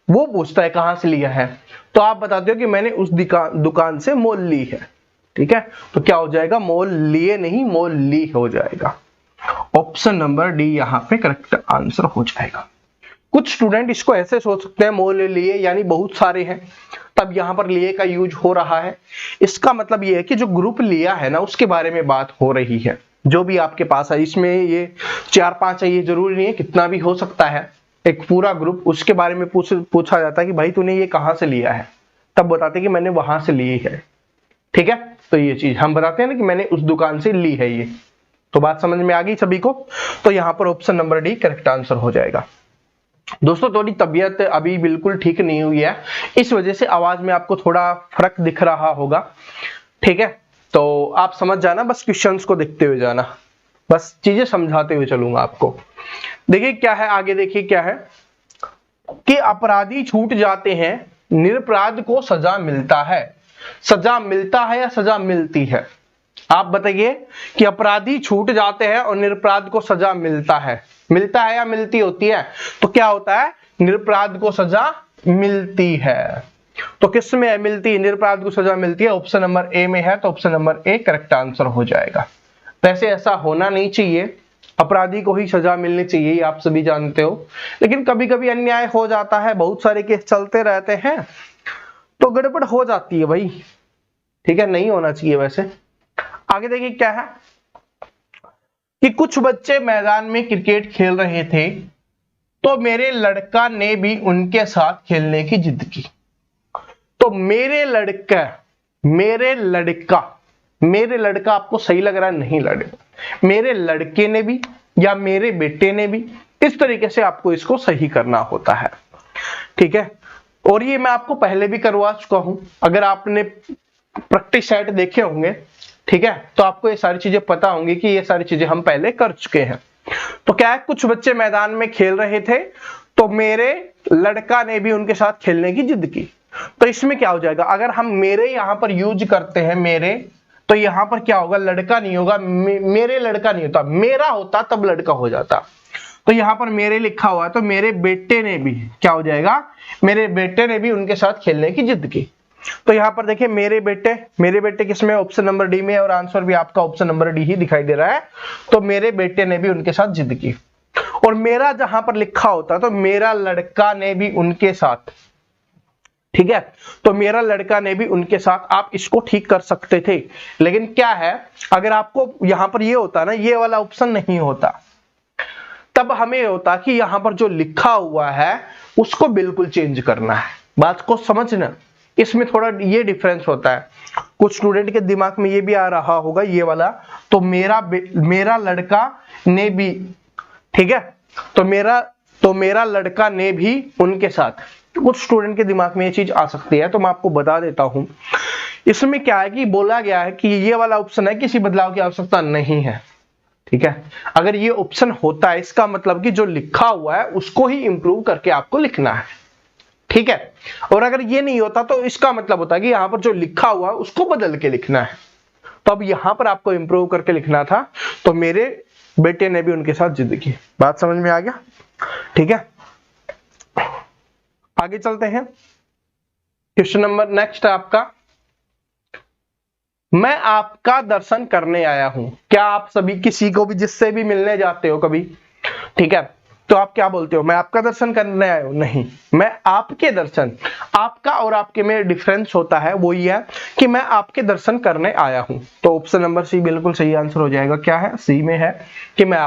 वो पूछता है कहां से लिया है, तो आप बताते हो कि मैंने उस दुकान से मोल ली है। ठीक है, तो क्या हो जाएगा, मोल लिए नहीं मोल ली हो जाएगा। ऑप्शन नंबर डी यहां पे करेक्ट आंसर हो जाएगा। कुछ स्टूडेंट इसको ऐसे सोच सकते हैं, मोल लिए यानी बहुत सारे हैं, तब यहां पर लिए का यूज हो रहा है। इसका मतलब ये है कि जो ग्रुप लिया है ना उसके बारे में बात हो रही है। जो भी आपके पास है, इसमें ये 4-5 है, ये जरूरी नहीं है, कितना भी हो सकता है। एक पूरा ग्रुप, उसके बारे में पूछा जाता है कि भाई तूने ये कहां से लिया है, तब बताते कि मैंने वहां से ली है। ठीक है, तो ये चीज हम बताते हैं ना कि मैंने उस दुकान से ली है ये। तो बात समझ में आ गई सभी को। तो यहां पर option number D correct answer हो जाएगा। दोस्तों थोड़ी तबीयत अभी बिल्कुल ठीक नहीं हुई है, इस वजह से आवाज में आपको थोड़ा फर्क दिख रहा होगा। ठीक है, तो आप समझ जाना, बस क्वेश्चंस को देखते हुए जाना, बस चीजें समझाते हुए चलूंगा आपको। देखिए क्या है, आगे देखिए क्या है कि अपराधी छूट जाते हैं, निरपराध को सजा मिलता है। सजा मिलता है या सजा मिलती है, आप बताइए। कि अपराधी छूट जाते हैं और निरपराध को सजा मिलता है। मिलता है या मिलती होती है, तो क्या होता है, निरपराध को सजा मिलती है। तो किस में है, मिलती है, निरपराध को सजा मिलती है, ऑप्शन नंबर ए में है, तो option number A correct answer हो जाएगा। वैसे ऐसा होना नहीं चाहिए, अपराधी को ही सजा मिलनी चाहिए, आप सभी जानते हो, लेकिन कभी कभी अन्याय हो जाता है, बहुत सारे केस चलते रहते हैं, तो गड़बड़ हो जाती है भाई। ठीक है, नहीं होना चाहिए वैसे। आगे देखिए क्या है कि कुछ बच्चे मैदान में क्रिकेट खेल रहे थे, तो मेरे लड़का ने भी उनके साथ खेलने की जिद की। तो मेरे लड़का आपको सही लग रहा है, नहीं लड़का, मेरे लड़के ने भी या मेरे बेटे ने भी, इस तरीके से आपको इसको सही करना होता है। ठीक है, और ये मैं आपको पहले भी करवा चुका हूं, अगर आपने प्रैक्टिस सेट देखे होंगे, ठीक है, तो आपको ये सारी चीजें पता होंगी कि ये सारी चीजें हम पहले कर चुके हैं। तो क्या है, कुछ बच्चे मैदान में खेल रहे थे तो मेरे लड़का ने भी उनके साथ खेलने की जिद की। तो इसमें क्या हो जाएगा, अगर हम मेरे यहां पर यूज करते हैं मेरे, तो यहां पर क्या होगा, लड़का नहीं होगा, मेरे लड़का नहीं होता, मेरा होता तब लड़का हो जाता। तो यहां पर मेरे लिखा हुआ है, तो मेरे बेटे ने भी क्या हो जाएगा, मेरे बेटे ने भी उनके साथ खेलने की जिद की। तो यहां पर देखिए मेरे बेटे किसमें, ऑप्शन नंबर डी में है, और आंसर भी आपका ऑप्शन नंबर डी ही दिखाई दे रहा है। तो मेरे बेटे ने भी उनके साथ जिद की। और मेरा जहां पर लिखा होता तो मेरा लड़का ने भी उनके साथ, ठीक है, तो मेरा लड़का ने भी उनके साथ, आप इसको ठीक कर सकते थे। लेकिन क्या है, अगर आपको यहां पर ये होता ना, ये वाला ऑप्शन नहीं होता, तब हमें होता कि यहां पर जो लिखा हुआ है उसको बिल्कुल चेंज करना है। बात को समझना, इसमें थोड़ा ये डिफरेंस होता है। कुछ स्टूडेंट के दिमाग में ये भी आ रहा होगा ये वाला, तो मेरा लड़का ने भी, ठीक है, तो मेरा लड़का ने भी उनके साथ, कुछ स्टूडेंट के दिमाग में ये चीज आ सकती है, तो मैं आपको बता देता हूं। इसमें क्या है कि बोला गया है कि ये वाला ऑप्शन है, किसी बदलाव की आवश्यकता नहीं है। ठीक है, अगर ये ऑप्शन होता है इसका मतलब कि जो लिखा हुआ है उसको ही इंप्रूव करके आपको लिखना है। ठीक है, और अगर ये नहीं होता तो इसका मतलब होता है कि यहां पर जो लिखा हुआ है उसको बदल के लिखना है। तो अब यहां पर आपको इंप्रूव करके लिखना था, तो मेरे बेटे ने भी उनके साथ जिद की। बात समझ में आ गया? ठीक है, आगे चलते हैं। क्वेश्चन नंबर नेक्स्ट है आपका, मैं आपका दर्शन करने आया हूं। क्या आप सभी किसी को भी, जिससे भी मिलने जाते हो कभी, ठीक है, तो आप क्या बोलते हो, मैं आपका दर्शन करने आया हूं? नहीं, मैं आपके दर्शन, आपका और आपके में डिफरेंस होता है, वो ये है कि मैं आपके दर्शन करने आया हूं। तो ऑप्शन नंबर सी बिल्कुल सही आंसर हो जाएगा। क्या है, सी में है कि मैं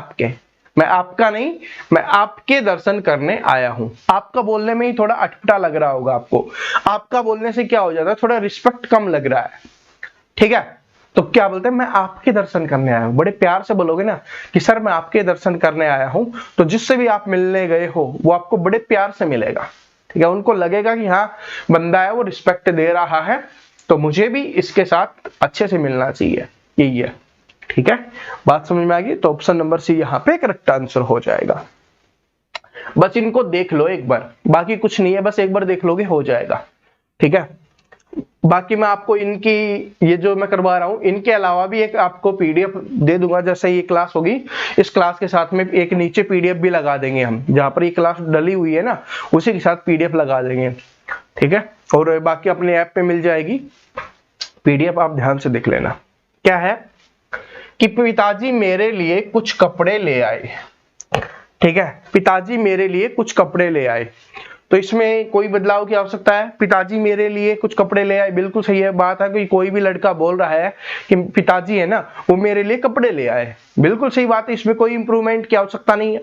आपका नहीं, मैं आपके दर्शन करने आया हूं। आपका बोलने में ही थोड़ा अटपटा लग रहा होगा आपको, आपका बोलने से क्या हो जाता है, थोड़ा रिस्पेक्ट कम लग रहा है। ठीक है, तो क्या बोलते हैं, मैं आपके दर्शन करने आया हूं। बड़े प्यार से बोलोगे ना कि सर मैं आपके दर्शन करने आया हूं, तो जिससे भी आप मिलने गए हो वो आपको बड़े प्यार से मिलेगा। ठीक है, उनको लगेगा कि हाँ बंदा है वो रिस्पेक्ट दे रहा है, तो मुझे भी इसके साथ अच्छे से मिलना चाहिए, यही है। ठीक है, बात समझ में आ गई? तो ऑप्शन नंबर सी यहाँ पे करेक्ट आंसर हो जाएगा। बस इनको देख लो एक बार, बाकी कुछ नहीं है, बस एक बार देख लोगे हो जाएगा। ठीक है, बाकी मैं आपको इनकी, ये जो मैं करवा रहा हूं, इनके अलावा भी एक आपको पीडीएफ दे दूंगा। जैसे ये क्लास होगी, इस क्लास के साथ में एक नीचे पीडीएफ भी लगा देंगे हम, जहां पर ये क्लास डली हुई है ना, उसी के साथ पीडीएफ लगा देंगे। ठीक है, और बाकी अपने ऐप पे मिल जाएगी पीडीएफ, आप ध्यान से देख लेना। क्या है कि पिताजी मेरे लिए कुछ कपड़े ले आए। ठीक है, पिताजी मेरे लिए कुछ कपड़े ले आए, तो इसमें कोई बदलाव की आवश्यकता है? पिताजी मेरे लिए कुछ कपड़े ले आए, बिल्कुल सही है बात है कि कोई भी लड़का बोल रहा है कि पिताजी है ना वो मेरे लिए कपड़े ले आए, बिल्कुल सही बात है, इसमें कोई इंप्रूवमेंट की आवश्यकता नहीं है।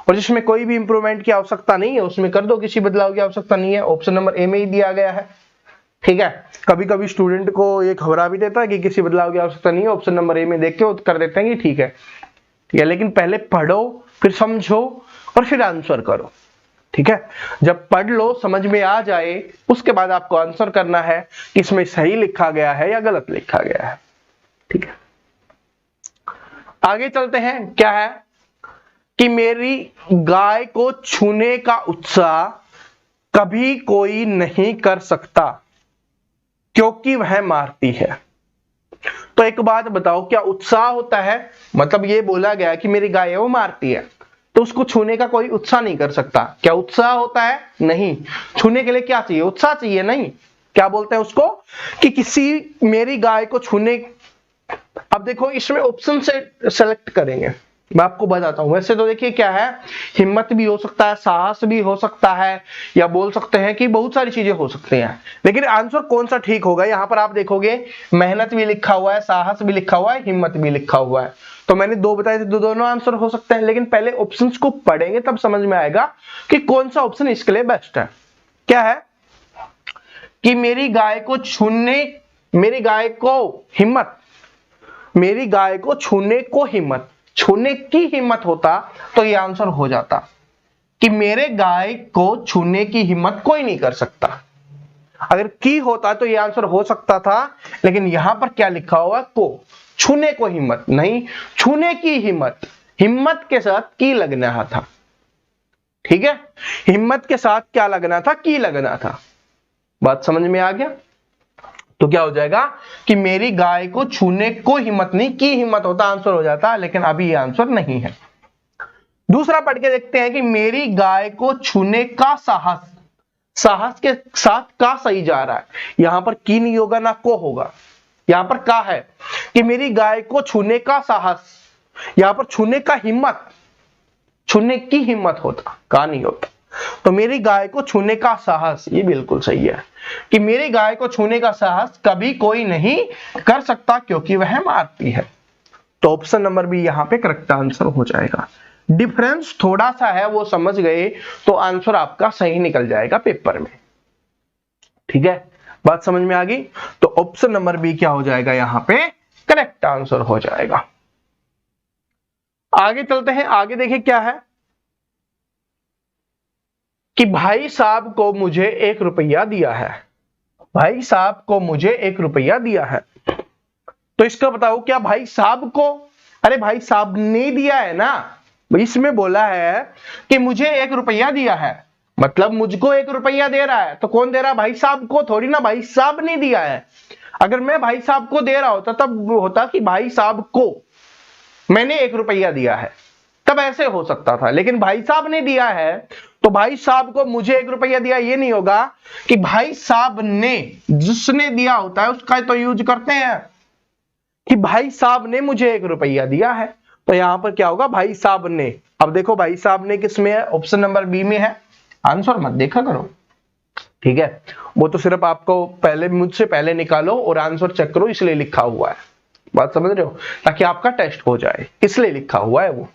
और जिसमें कोई भी इंप्रूवमेंट की आवश्यकता नहीं है उसमें कर दो, किसी बदलाव की आवश्यकता नहीं है। ऑप्शन नंबर ए में ही दिया गया है। ठीक है, कभी कभी स्टूडेंट को ये घबरा भी देता है कि किसी बदलाव की आवश्यकता नहीं है, ऑप्शन नंबर ए में देख के कर देते हैं कि ठीक है, लेकिन पहले पढ़ो, फिर समझो, और फिर आंसर करो। ठीक है, जब पढ़ लो, समझ में आ जाए, उसके बाद आपको आंसर करना है कि इसमें सही लिखा गया है या गलत लिखा गया है। ठीक है, आगे चलते हैं। क्या है कि मेरी गाय को छूने का उत्साह कभी कोई नहीं कर सकता क्योंकि वह मारती है। तो एक बात बताओ, क्या उत्साह होता है? मतलब ये बोला गया कि मेरी गाय है वो मारती है, तो उसको छूने का कोई उत्साह नहीं कर सकता। क्या उत्साह होता है? नहीं। छूने के लिए क्या चाहिए? उत्साह चाहिए। नहीं, क्या बोलते हैं उसको कि किसी मेरी गाय को छूने। अब देखो इसमें ऑप्शन से सेलेक्ट करेंगे, मैं आपको बताता हूं। वैसे तो देखिए क्या है, हिम्मत भी हो सकता है, साहस भी हो सकता है, या बोल सकते हैं कि बहुत सारी चीजें हो सकती हैं, लेकिन आंसर कौन सा ठीक होगा? यहां पर आप देखोगे मेहनत भी लिखा हुआ है, साहस भी लिखा हुआ है, हिम्मत भी लिखा हुआ है। तो मैंने दो बताए थे, दोनों आंसर हो सकते हैं, लेकिन पहले ऑप्शंस को पढ़ेंगे तब समझ में आएगा कि कौन सा ऑप्शन इसके लिए बेस्ट है। क्या है कि मेरी गाय को छूने, मेरी गाय को हिम्मत, मेरी गाय को छूने को हिम्मत, छूने की हिम्मत होता तो ये आंसर हो जाता कि मेरे गाय को छूने की हिम्मत कोई नहीं कर सकता। अगर की होता तो ये आंसर हो सकता था, लेकिन यहां पर क्या लिखा हुआ, को, छूने को हिम्मत नहीं, छूने की हिम्मत, हिम्मत के साथ की लगना था। ठीक है, हिम्मत के साथ क्या लगना था, की लगना था। बात समझ में आ गया? तो क्या हो जाएगा कि मेरी गाय को छूने को हिम्मत नहीं, की हिम्मत होता आंसर हो जाता, लेकिन अभी ये आंसर नहीं है। दूसरा पढ़ के देखते हैं कि मेरी गाय को छूने का साहस, साहस के साथ का सही जा रहा है, यहां पर की नहीं होगा ना को होगा, यहां पर का है कि मेरी गाय को छूने का साहस, यहां पर छूने का हिम्मत, छूने की हिम्मत होता, का नहीं होता। तो मेरी गाय को छूने का साहस, ये बिल्कुल सही है कि मेरी गाय को छूने का साहस कभी कोई नहीं कर सकता क्योंकि वह मारती है। तो ऑप्शन नंबर बी यहां पे करेक्ट आंसर हो जाएगा। डिफरेंस थोड़ा सा है, वो समझ गए तो आंसर आपका सही निकल जाएगा पेपर में। ठीक है, बात समझ में आ गई? तो ऑप्शन नंबर बी क्या हो जाएगा, यहां पे करेक्ट आंसर हो जाएगा। आगे चलते हैं, आगे देखिए क्या है कि भाई साहब को मुझे 1 रुपया दिया है, भाई साहब को मुझे 1 रुपया दिया है। तो इसका बताओ क्या भाई साहब को, अरे भाई साहब ने दिया है ना, इसमें बोला है कि मुझे 1 रुपया दिया है, मतलब मुझको 1 रुपया दे रहा है, तो कौन दे रहा है, भाई साहब को, थोड़ी ना भाई साहब ने दिया है। अगर मैं भाई साहब को दे रहा होता तब होता कि भाई साहब को मैंने 1 रुपया दिया है, तब ऐसे हो सकता था, लेकिन भाई साहब ने दिया है तो भाई साहब को मुझे 1 रुपया दिया, ये नहीं होगा कि भाई साहब ने, जिसने दिया होता है उसका तो यूज करते हैं कि भाई साहब ने मुझे 1 रुपया दिया है। तो यहां पर क्या होगा, भाई साहब ने। अब देखो भाई साहब ने किस में है, ऑप्शन नंबर बी में है, आंसर मत देखा करो। ठीक है, वो तो सिर्फ आपको पहले, मुझसे पहले निकालो और आंसर चेक करो, इसलिए लिखा हुआ है। बात समझ रहे हो, ताकि आपका टेस्ट हो जाए, इसलिए लिखा हुआ है वो।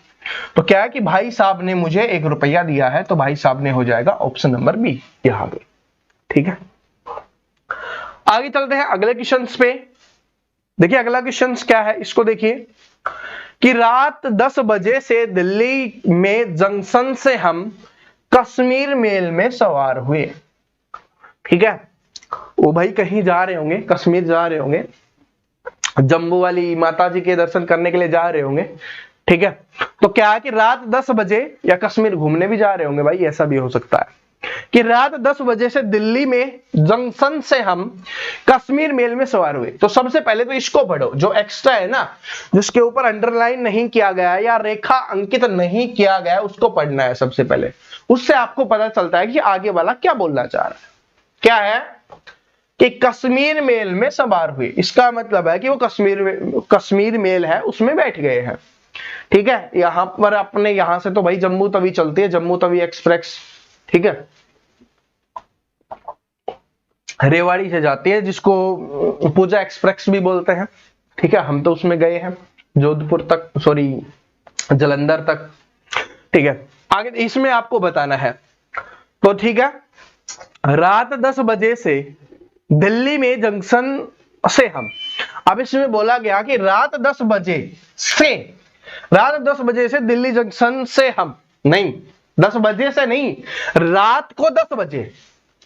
तो क्या है कि भाई साहब ने मुझे 1 रुपया दिया है, तो भाई साहब ने हो जाएगा ऑप्शन नंबर बी यहां पे। ठीक है, आगे चलते हैं अगले क्वेश्चन पे। देखिए अगला क्वेश्चन क्या है, इसको देखिए कि रात 10 बजे से दिल्ली में जंक्शन से हम कश्मीर मेल में सवार हुए। ठीक है, वो भाई कहीं जा रहे होंगे, कश्मीर जा रहे होंगे, जम्मू वाली माता जी के दर्शन करने के लिए जा रहे होंगे। ठीक है, तो क्या है कि रात 10 बजे, या कश्मीर घूमने भी जा रहे होंगे भाई, ऐसा भी हो सकता है कि रात 10 बजे से दिल्ली में जंक्शन से हम कश्मीर मेल में सवार हुए। तो सबसे पहले तो इसको पढ़ो, जो एक्स्ट्रा है ना, जिसके ऊपर अंडरलाइन नहीं किया गया है या रेखा अंकित नहीं किया गया है, उसको पढ़ना है सबसे पहले। उससे आपको पता चलता है कि आगे वाला क्या बोलना चाह रहा है। क्या है कि कश्मीर मेल में सवार हुए, इसका मतलब है कि वो कश्मीर मेल है उसमें बैठ गए हैं। ठीक है, यहां पर अपने यहां से तो भाई जम्मू तवी चलती है, जम्मू तवी एक्सप्रेस। ठीक है, रेवाड़ी से जाती है, जिसको पूजा एक्सप्रेस भी बोलते हैं। ठीक है, हम तो उसमें गए हैं, जोधपुर तक, सॉरी जलंधर तक। ठीक है, आगे इसमें आपको बताना है। तो ठीक है, रात 10 बजे से दिल्ली में जंक्शन से हम, अब इसमें बोला गया कि रात 10 बजे से, रात 10 बजे से दिल्ली जंक्शन से हम, नहीं 10 बजे से नहीं, रात को 10 बजे।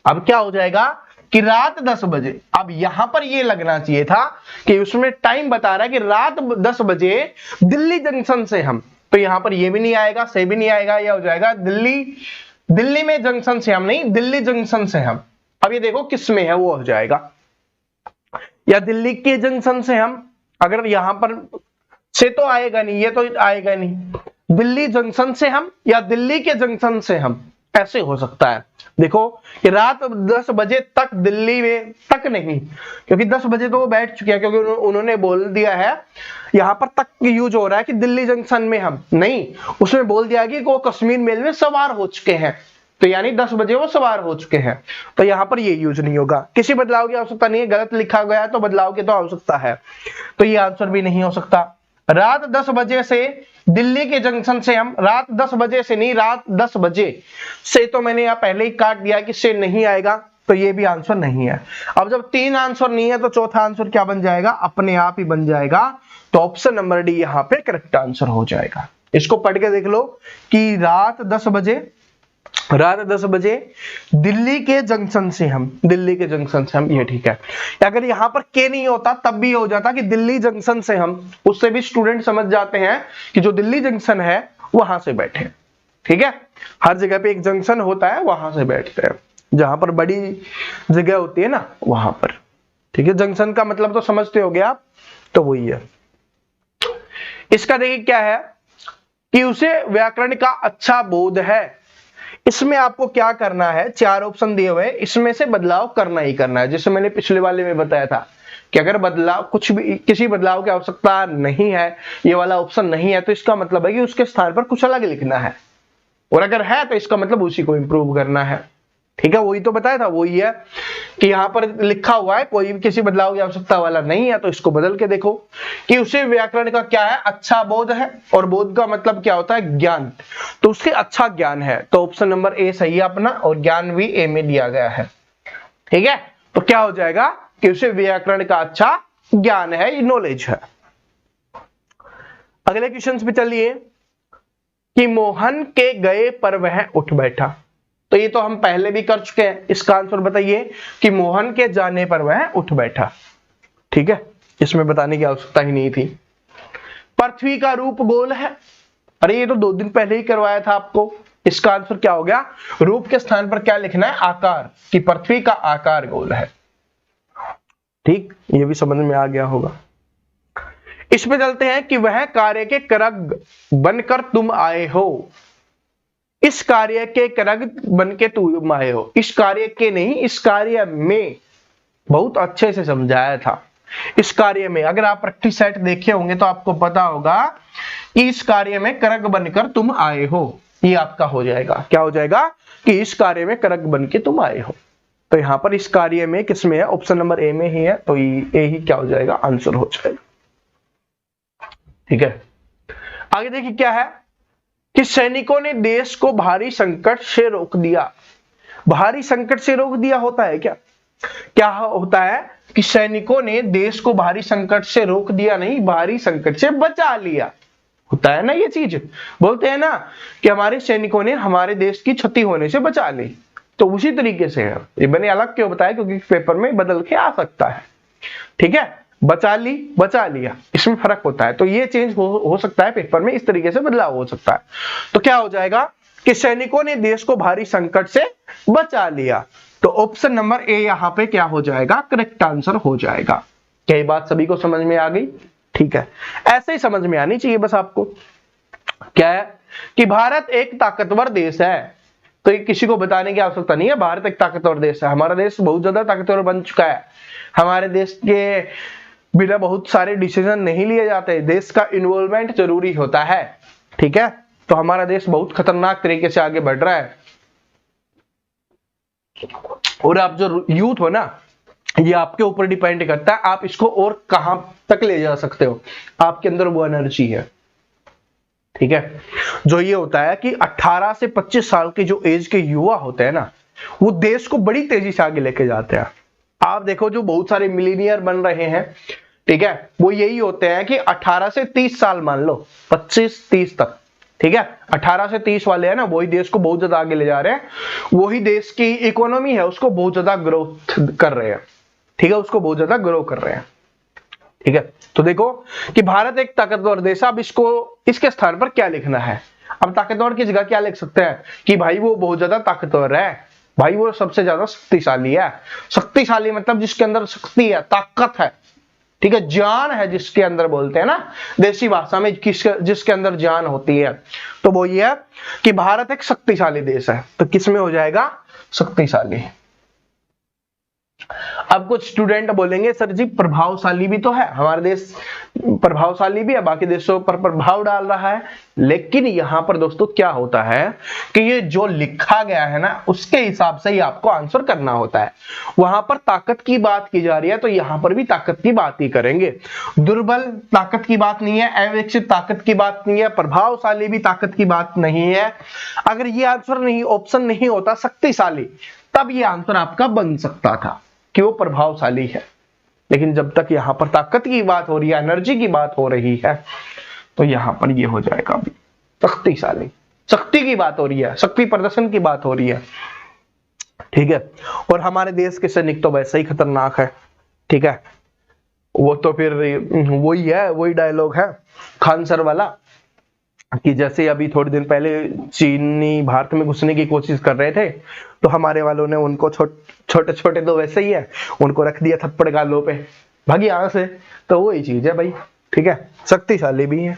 अब क्या हो जाएगा कि रात 10 बजे, अब यहां पर ये लगना चाहिए था कि उसमें टाइम बता रहा है कि रात 10 बजे दिल्ली जंक्शन से हम, तो यहां पर ये भी नहीं आएगा, से भी नहीं आएगा, यह हो जाएगा दिल्ली में जंक्शन से हम, नहीं दिल्ली जंक्शन से हम। अब ये देखो किस में है, वो हो जाएगा या दिल्ली के जंक्शन से हम, अगर यहां पर से तो आएगा नहीं, ये तो आएगा नहीं, दिल्ली जंक्शन से हम या दिल्ली के जंक्शन से हम, ऐसे हो सकता है। देखो कि रात 10 बजे तक दिल्ली में, तक नहीं, क्योंकि 10 बजे तो वो बैठ चुके हैं, क्योंकि उन्होंने बोल दिया है, यहां पर तक यूज हो रहा है कि दिल्ली जंक्शन में हम, नहीं उसमें बोल दिया कि वो कश्मीर मेल में सवार हो चुके हैं, तो यानी 10 बजे वो सवार हो चुके हैं, तो यहां पर ये यूज नहीं होगा। किसी बदलाव की आवश्यकता नहीं है, गलत लिखा गया है तो बदलाव की तो आवश्यकता है, तो ये आंसर भी नहीं हो सकता। रात 10 बजे से दिल्ली के जंक्शन से हम, रात 10 बजे से नहीं, रात 10 बजे से, तो मैंने यहां पहले ही काट दिया कि से नहीं आएगा, तो ये भी आंसर नहीं है। अब जब 3 आंसर नहीं है तो चौथा आंसर क्या बन जाएगा, अपने आप ही बन जाएगा। तो ऑप्शन नंबर डी यहाँ पे करेक्ट आंसर हो जाएगा। इसको पढ़ के देख लो कि रात 10 बजे दिल्ली के जंक्शन से हम, ये ठीक है। अगर यहाँ पर के नहीं होता तब भी हो जाता कि दिल्ली जंक्शन से हम, उससे भी स्टूडेंट समझ जाते हैं कि जो दिल्ली जंक्शन है वहां से बैठे। ठीक है, हर जगह पे एक जंक्शन होता है, वहां से बैठते हैं, जहां पर बड़ी जगह होती है ना वहां पर। ठीक है, जंक्शन का मतलब तो समझते होगे आप, तो वही है। इसका देखिए क्या है कि उसे व्याकरण का अच्छा बोध है। इसमें आपको क्या करना है, 4 ऑप्शन दिए हुए, इसमें से बदलाव करना ही करना है। जैसे मैंने पिछले वाले में बताया था कि अगर बदलाव कुछ भी, किसी बदलाव की आवश्यकता नहीं है, ये वाला ऑप्शन नहीं है, तो इसका मतलब है कि उसके स्थान पर कुछ अलग लिखना है, और अगर है तो इसका मतलब उसी को इंप्रूव करना है। ठीक है, वही तो बताया था, वही है कि यहाँ पर लिखा हुआ है कोई भी किसी बदलाव की आवश्यकता वाला नहीं है, तो इसको बदल के देखो कि उसे व्याकरण का क्या है, अच्छा बोध है, और बोध का मतलब क्या होता है, ज्ञान। तो उसके अच्छा ज्ञान है, तो ऑप्शन नंबर ए सही है अपना, और ज्ञान भी ए में दिया गया है। ठीक है, तो क्या हो जाएगा कि उसे व्याकरण का अच्छा ज्ञान है, ये नॉलेज है। अगले क्वेश्चन पे चलिए कि मोहन के गए पर वह उठ बैठा। तो ये तो हम पहले भी कर चुके हैं। इसका आंसर बताइए कि मोहन के जाने पर वह उठ बैठा। ठीक है, इसमें बताने की आवश्यकता ही नहीं थी। पृथ्वी का रूप गोल है। अरे ये तो 2 दिन पहले ही करवाया था आपको। इसका आंसर क्या हो गया, रूप के स्थान पर क्या लिखना है, आकार, कि पृथ्वी का आकार गोल है। ठीक, ये भी समझ में आ गया होगा। इस पे चलते हैं कि वह कार्य के करग बनकर तुम आए हो। इस कार्य के करग बन के तुम आए हो, इस कार्य के नहीं, इस कार्य में, बहुत अच्छे से समझाया था। इस कार्य में अगर आप प्रैक्टिस सेट देखे होंगे तो आपको पता होगा कि इस कार्य में करग बनकर तुम आए हो, ये आपका हो जाएगा। क्या हो जाएगा कि इस कार्य में करग बन के तुम आए हो। तो यहां पर इस कार्य में किसमें है, ऑप्शन नंबर ए में ही है, तो ए ही क्या हो जाएगा, आंसर हो जाएगा। ठीक है, आगे देखिए क्या है कि सैनिकों ने देश को भारी संकट से रोक दिया। भारी संकट से रोक दिया होता है क्या, क्या होता है कि सैनिकों ने देश को भारी संकट से रोक दिया, नहीं, भारी संकट से बचा लिया होता है ना। ये चीज बोलते हैं ना कि हमारे सैनिकों ने हमारे देश की क्षति होने से बचा ली, तो उसी तरीके से है। ये मैंने अलग क्यों बताया, क्योंकि पेपर में बदल के आ सकता है। ठीक है, बचा ली, बचा लिया, इसमें फर्क होता है। तो ये चेंज हो सकता है पेपर में, इस तरीके से बदलाव हो सकता है। तो क्या हो जाएगा कि सैनिकों ने देश को भारी संकट से बचा लिया। तो ऑप्शन नंबर ए यहां पे क्या हो जाएगा, करेक्ट आंसर हो जाएगा। क्या ये बात सभी को समझ में आ गई? ठीक है, ऐसे ही समझ में आनी चाहिए बस आपको। क्या है कि भारत एक ताकतवर देश है, तो ये किसी को बताने की आवश्यकता नहीं है। भारत एक ताकतवर देश है, हमारा देश बहुत ज्यादा ताकतवर बन चुका है। हमारे देश के बिना बहुत सारे डिसीजन नहीं लिए जाते, देश का इन्वॉल्वमेंट जरूरी होता है। ठीक है, तो हमारा देश बहुत खतरनाक तरीके से आगे बढ़ रहा है। और आप जो यूथ हो ना, ये आपके ऊपर डिपेंड करता है, आप इसको और कहां तक ले जा सकते हो, आपके अंदर वो एनर्जी है। ठीक है, जो ये होता है कि 18 से 25 साल के जो एज के युवा होते हैं ना, वो देश को बड़ी तेजी से आगे लेके जाते हैं। आप देखो जो बहुत सारे मिलीनियर बन रहे हैं, ठीक है, वो यही होते हैं कि 18 से 30 साल, मान लो 25-30 तक। ठीक है, 18 से 30 वाले हैं ना, वही देश को बहुत ज्यादा आगे ले जा रहे हैं, वही देश की इकोनॉमी है उसको बहुत ज्यादा ग्रोथ कर रहे हैं। ठीक है, उसको बहुत ज्यादा ग्रो कर रहे हैं। ठीक है, तो देखो कि भारत एक ताकतवर देश है। अब इसको, इसके स्थान पर क्या लिखना है, अब ताकतवर की जगह क्या लिख सकते हैं कि भाई वो बहुत ज्यादा ताकतवर है, भाई वो सबसे ज्यादा शक्तिशाली है। शक्तिशाली मतलब जिसके अंदर शक्ति है, ताकत है। ठीक है, जान है जिसके अंदर, बोलते हैं ना देसी भाषा में, जिसके अंदर जान होती है, तो वो ये है कि भारत एक शक्तिशाली देश है। तो किसमें हो जाएगा, शक्तिशाली। अब कुछ स्टूडेंट बोलेंगे सर जी प्रभावशाली भी तो है, हमारा देश प्रभावशाली भी है, बाकी देशों पर प्रभाव डाल रहा है। लेकिन यहां पर दोस्तों क्या होता है कि ये जो लिखा गया है ना, उसके हिसाब से ही आपको आंसर करना होता है। वहां पर ताकत की बात की जा रही है, तो यहां पर भी ताकत की बात ही करेंगे। दुर्बल ताकत की बात नहीं है, अविकसित ताकत की बात नहीं है, प्रभावशाली भी ताकत की बात नहीं है। अगर ये आंसर नहीं, ऑप्शन नहीं होता शक्तिशाली, तब ये आंसर आपका बन सकता था कि वो प्रभावशाली है। लेकिन जब तक यहां पर ताकत की बात हो रही है, एनर्जी की बात हो रही है, तो यहां पर ये हो जाएगा अभी शक्तिशाली। शक्ति की बात हो रही है, शक्ति प्रदर्शन की बात हो रही है, ठीक है। और हमारे देश के सैनिक तो वैसे ही खतरनाक है, ठीक है। वो तो फिर वही है, वही डायलॉग है खान सर वाला कि जैसे अभी थोड़े दिन पहले चीनी भारत में घुसने की कोशिश कर रहे थे, तो हमारे वालों ने उनको छोटे छोटे तो वैसे ही है, उनको रख दिया थप्पड़ गालों पे, भागी यहां से। तो वही चीज है भाई, ठीक है। शक्तिशाली भी है,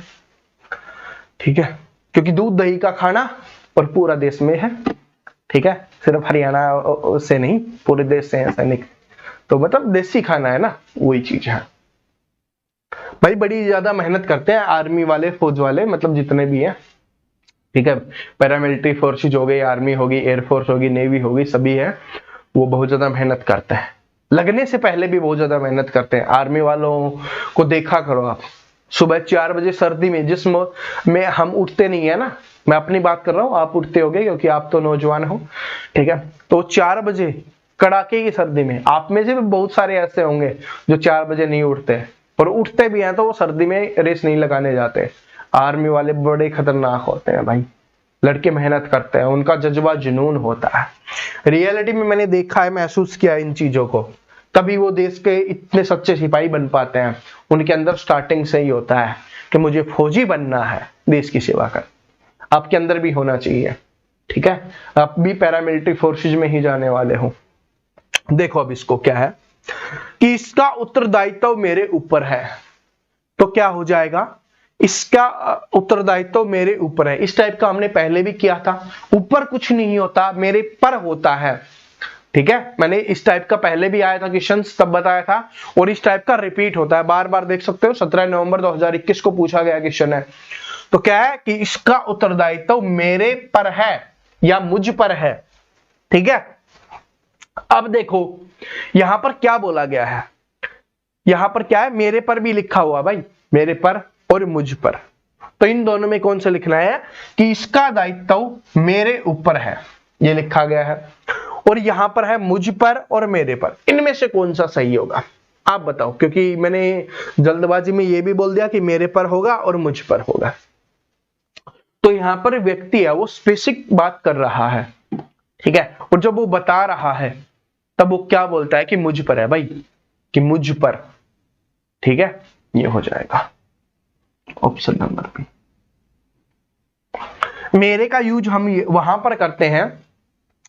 ठीक है, क्योंकि दूध दही का खाना और पूरा देश में है, ठीक है। सिर्फ हरियाणा से नहीं, पूरे देश से है सैनिक, तो मतलब देसी खाना है ना, वही चीज है भाई। बड़ी ज्यादा मेहनत करते हैं आर्मी वाले, फौज वाले, मतलब जितने भी हैं, ठीक है। पैरामिलिट्री फोर्सेज हो गई, आर्मी होगी, एयरफोर्स होगी, नेवी होगी, सभी है, वो बहुत ज्यादा मेहनत करते हैं। लगने से पहले भी बहुत ज्यादा मेहनत करते हैं। आर्मी वालों को देखा करो आप, सुबह 4 बजे सर्दी में, जिसम में हम उठते नहीं है ना, मैं अपनी बात कर रहा हूँ, आप उठते होगे क्योंकि आप तो नौजवान हो, ठीक है। तो 4 बजे कड़ाके की सर्दी में, आप में से भी बहुत सारे ऐसे होंगे जो 4 बजे नहीं उठते, और उठते भी हैं तो वो सर्दी में रेस नहीं लगाने जाते। आर्मी वाले बड़े खतरनाक होते हैं भाई, लड़के मेहनत करते हैं, उनका जज्बा जुनून होता है। रियलिटी में मैंने देखा है, महसूस किया है इन चीजों को, तभी वो देश के इतने सच्चे सिपाही बन पाते हैं। उनके अंदर स्टार्टिंग से ही होता है कि मुझे फौजी बनना है, देश की सेवा कर। आपके अंदर भी होना चाहिए, ठीक है। आप भी पैरामिलिट्री फोर्सेज में ही जाने वाले हो। देखो अब इसको क्या है कि इसका उत्तरदायित्व मेरे ऊपर है, तो क्या हो जाएगा, इसका उत्तरदायित्व मेरे ऊपर है। इस टाइप का हमने पहले भी किया था, ऊपर कुछ नहीं होता, मेरे पर होता है, ठीक है। मैंने इस टाइप का पहले भी आया था क्वेश्चन, तब बताया था, और इस टाइप का रिपीट होता है, बार बार देख सकते हो। 17 नवंबर 2021 को पूछा गया क्वेश्चन है। तो क्या है कि इसका उत्तरदायित्व मेरे पर है या मुझ पर है, ठीक है। अब देखो यहां पर क्या बोला गया है, यहां पर क्या है, मेरे पर भी लिखा हुआ भाई, मेरे पर और मुझ पर। तो इन दोनों में कौन सा लिखना है कि इसका दायित्व मेरे ऊपर है, ये लिखा गया है, और यहां पर है मुझ पर और मेरे पर। इनमें से कौन सा सही होगा आप बताओ, क्योंकि मैंने जल्दबाजी में ये भी बोल दिया कि मेरे पर होगा और मुझ पर होगा। तो यहां पर व्यक्ति है वो स्पेसिफिक बात कर रहा है, ठीक है, और जब वो बता रहा है तब वो क्या बोलता है कि मुझ पर है भाई, कि मुझ पर, ठीक है। ये हो जाएगा ऑप्शन नंबर बी। मेरे का यूज हम वहां पर करते हैं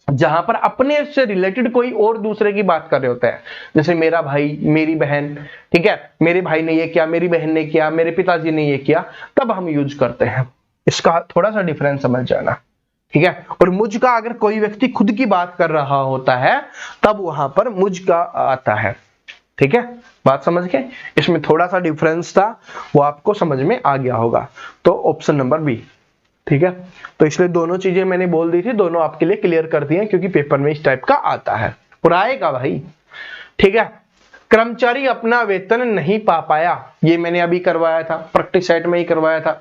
जहां पर अपने से रिलेटेड कोई और दूसरे की बात कर रहे होते हैं, जैसे मेरा भाई, मेरी बहन, ठीक है, मेरे भाई ने ये किया, मेरी बहन ने किया, मेरे पिताजी ने ये किया, तब हम यूज करते हैं। इसका थोड़ा सा डिफरेंस समझ जाना, ठीक है। और मुझ का अगर कोई व्यक्ति खुद की बात कर रहा होता है तब वहां पर मुझ का आता है, ठीक है। बात समझ गए, इसमें थोड़ा सा डिफरेंस था, वो आपको समझ में आ गया होगा। तो ऑप्शन नंबर बी, ठीक है। तो इसलिए दोनों चीजें मैंने बोल दी थी, दोनों आपके लिए क्लियर कर दी हैं, क्योंकि पेपर में इस टाइप का आता है और आएगा भाई, ठीक है। कर्मचारी अपना वेतन नहीं पा पाया, ये मैंने अभी करवाया था, प्रैक्टिस सेट में ही करवाया था।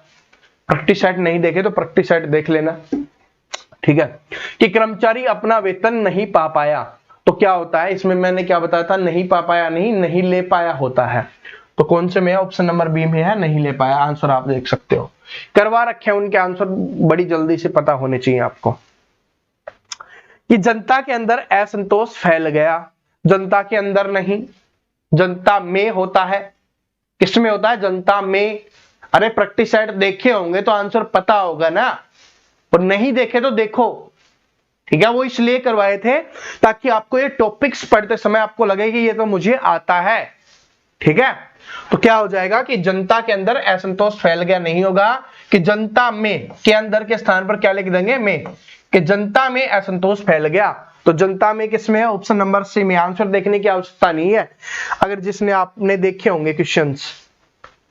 प्रैक्टिस सेट नहीं देखे तो प्रैक्टिस सेट देख लेना, ठीक है। कि कर्मचारी अपना वेतन नहीं पा पाया, तो क्या होता है इसमें, मैंने क्या बताया था, नहीं पा पाया नहीं ले पाया होता है। तो कौन से में है, ऑप्शन नंबर बी में है, नहीं ले पाया। आंसर आप देख सकते हो, करवा रखे हैं उनके आंसर, बड़ी जल्दी से पता होने चाहिए आपको। कि जनता के अंदर असंतोष फैल गया, जनता के अंदर नहीं, जनता में होता है। किसमें होता है, जनता में। अरे प्रैक्टिस सेट देखे होंगे तो आंसर पता होगा ना, और नहीं देखे तो देखो, ठीक है। वो इसलिए करवाए थे ताकि आपको ये टॉपिक्स पढ़ते समय आपको लगे कि ये तो मुझे आता है, ठीक है। तो क्या हो जाएगा कि जनता के अंदर असंतोष फैल गया, नहीं होगा कि जनता में के अंदर के स्थान पर क्या लिख देंगे, में, कि जनता में असंतोष फैल गया। तो जनता में किसमें है, ऑप्शन नंबर सी में। आंसर देखने की आवश्यकता नहीं है, अगर जिसने आपने देखे होंगे क्वेश्चंस,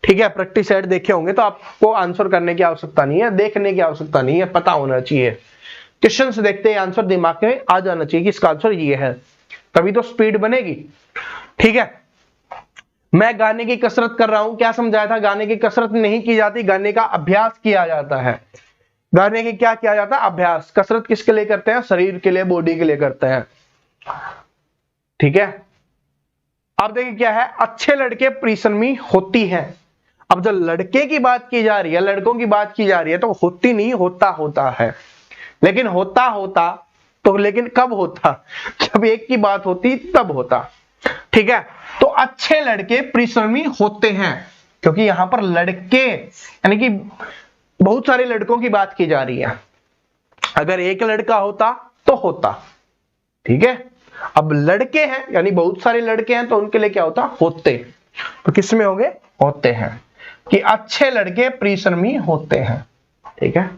ठीक है, प्रैक्टिस सेट देखे होंगे तो आपको आंसर करने की आवश्यकता नहीं है, देखने की आवश्यकता नहीं है, पता होना चाहिए। क्वेश्चन से देखते ही आंसर दिमाग में आ जाना चाहिए कि इसका आंसर ये है, तभी तो स्पीड बनेगी, ठीक है। मैं गाने की कसरत कर रहा हूं, क्या समझाया था, गाने की कसरत नहीं की जाती, गाने का अभ्यास किया जाता है। गाने की क्या किया जाता है, अभ्यास। कसरत किसके लिए करते हैं, शरीर के लिए, बॉडी के लिए करते हैं, ठीक है। अब देखिए क्या है, अच्छे लड़के प्रीसन्मी होती हैं। अब जब लड़के की बात की जा रही है, लड़कों की बात की जा रही है, तो होती नहीं, होता होता है। लेकिन होता होता तो, लेकिन कब होता, जब एक की बात होती तब होता। ठीक है, तो अच्छे लड़के प्रीसन्मी होते हैं, क्योंकि यहां पर लड़के यानी कि बहुत सारे लड़कों की बात की जा रही है। अगर एक लड़का होता तो होता। ठीक है, अब लड़के हैं यानी बहुत सारे लड़के हैं, तो उनके लिए क्या होता, होते। तो किस में होंगे, होते हैं, कि अच्छे लड़के प्रीसन्मी होते हैं। ठीक है,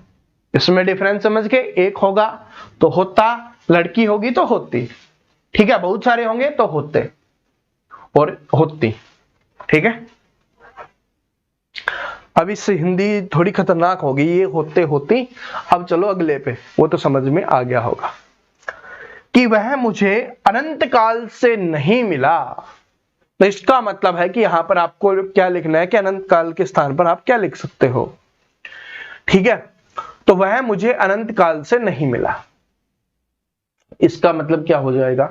इसमें डिफरेंस समझ के, एक होगा तो होता, लड़की होगी तो होती। ठीक है, बहुत सारे होंगे तो होते और होती। ठीक है, अब इससे हिंदी थोड़ी खतरनाक होगी, ये होते होती। अब चलो अगले पे, वो तो समझ में आ गया होगा कि वह मुझे अनंत काल से नहीं मिला। तो इसका मतलब है कि यहां पर आपको क्या लिखना है कि अनंत काल के स्थान पर आप क्या लिख सकते हो। ठीक है, तो वह मुझे अनंत काल से नहीं मिला, इसका मतलब क्या हो जाएगा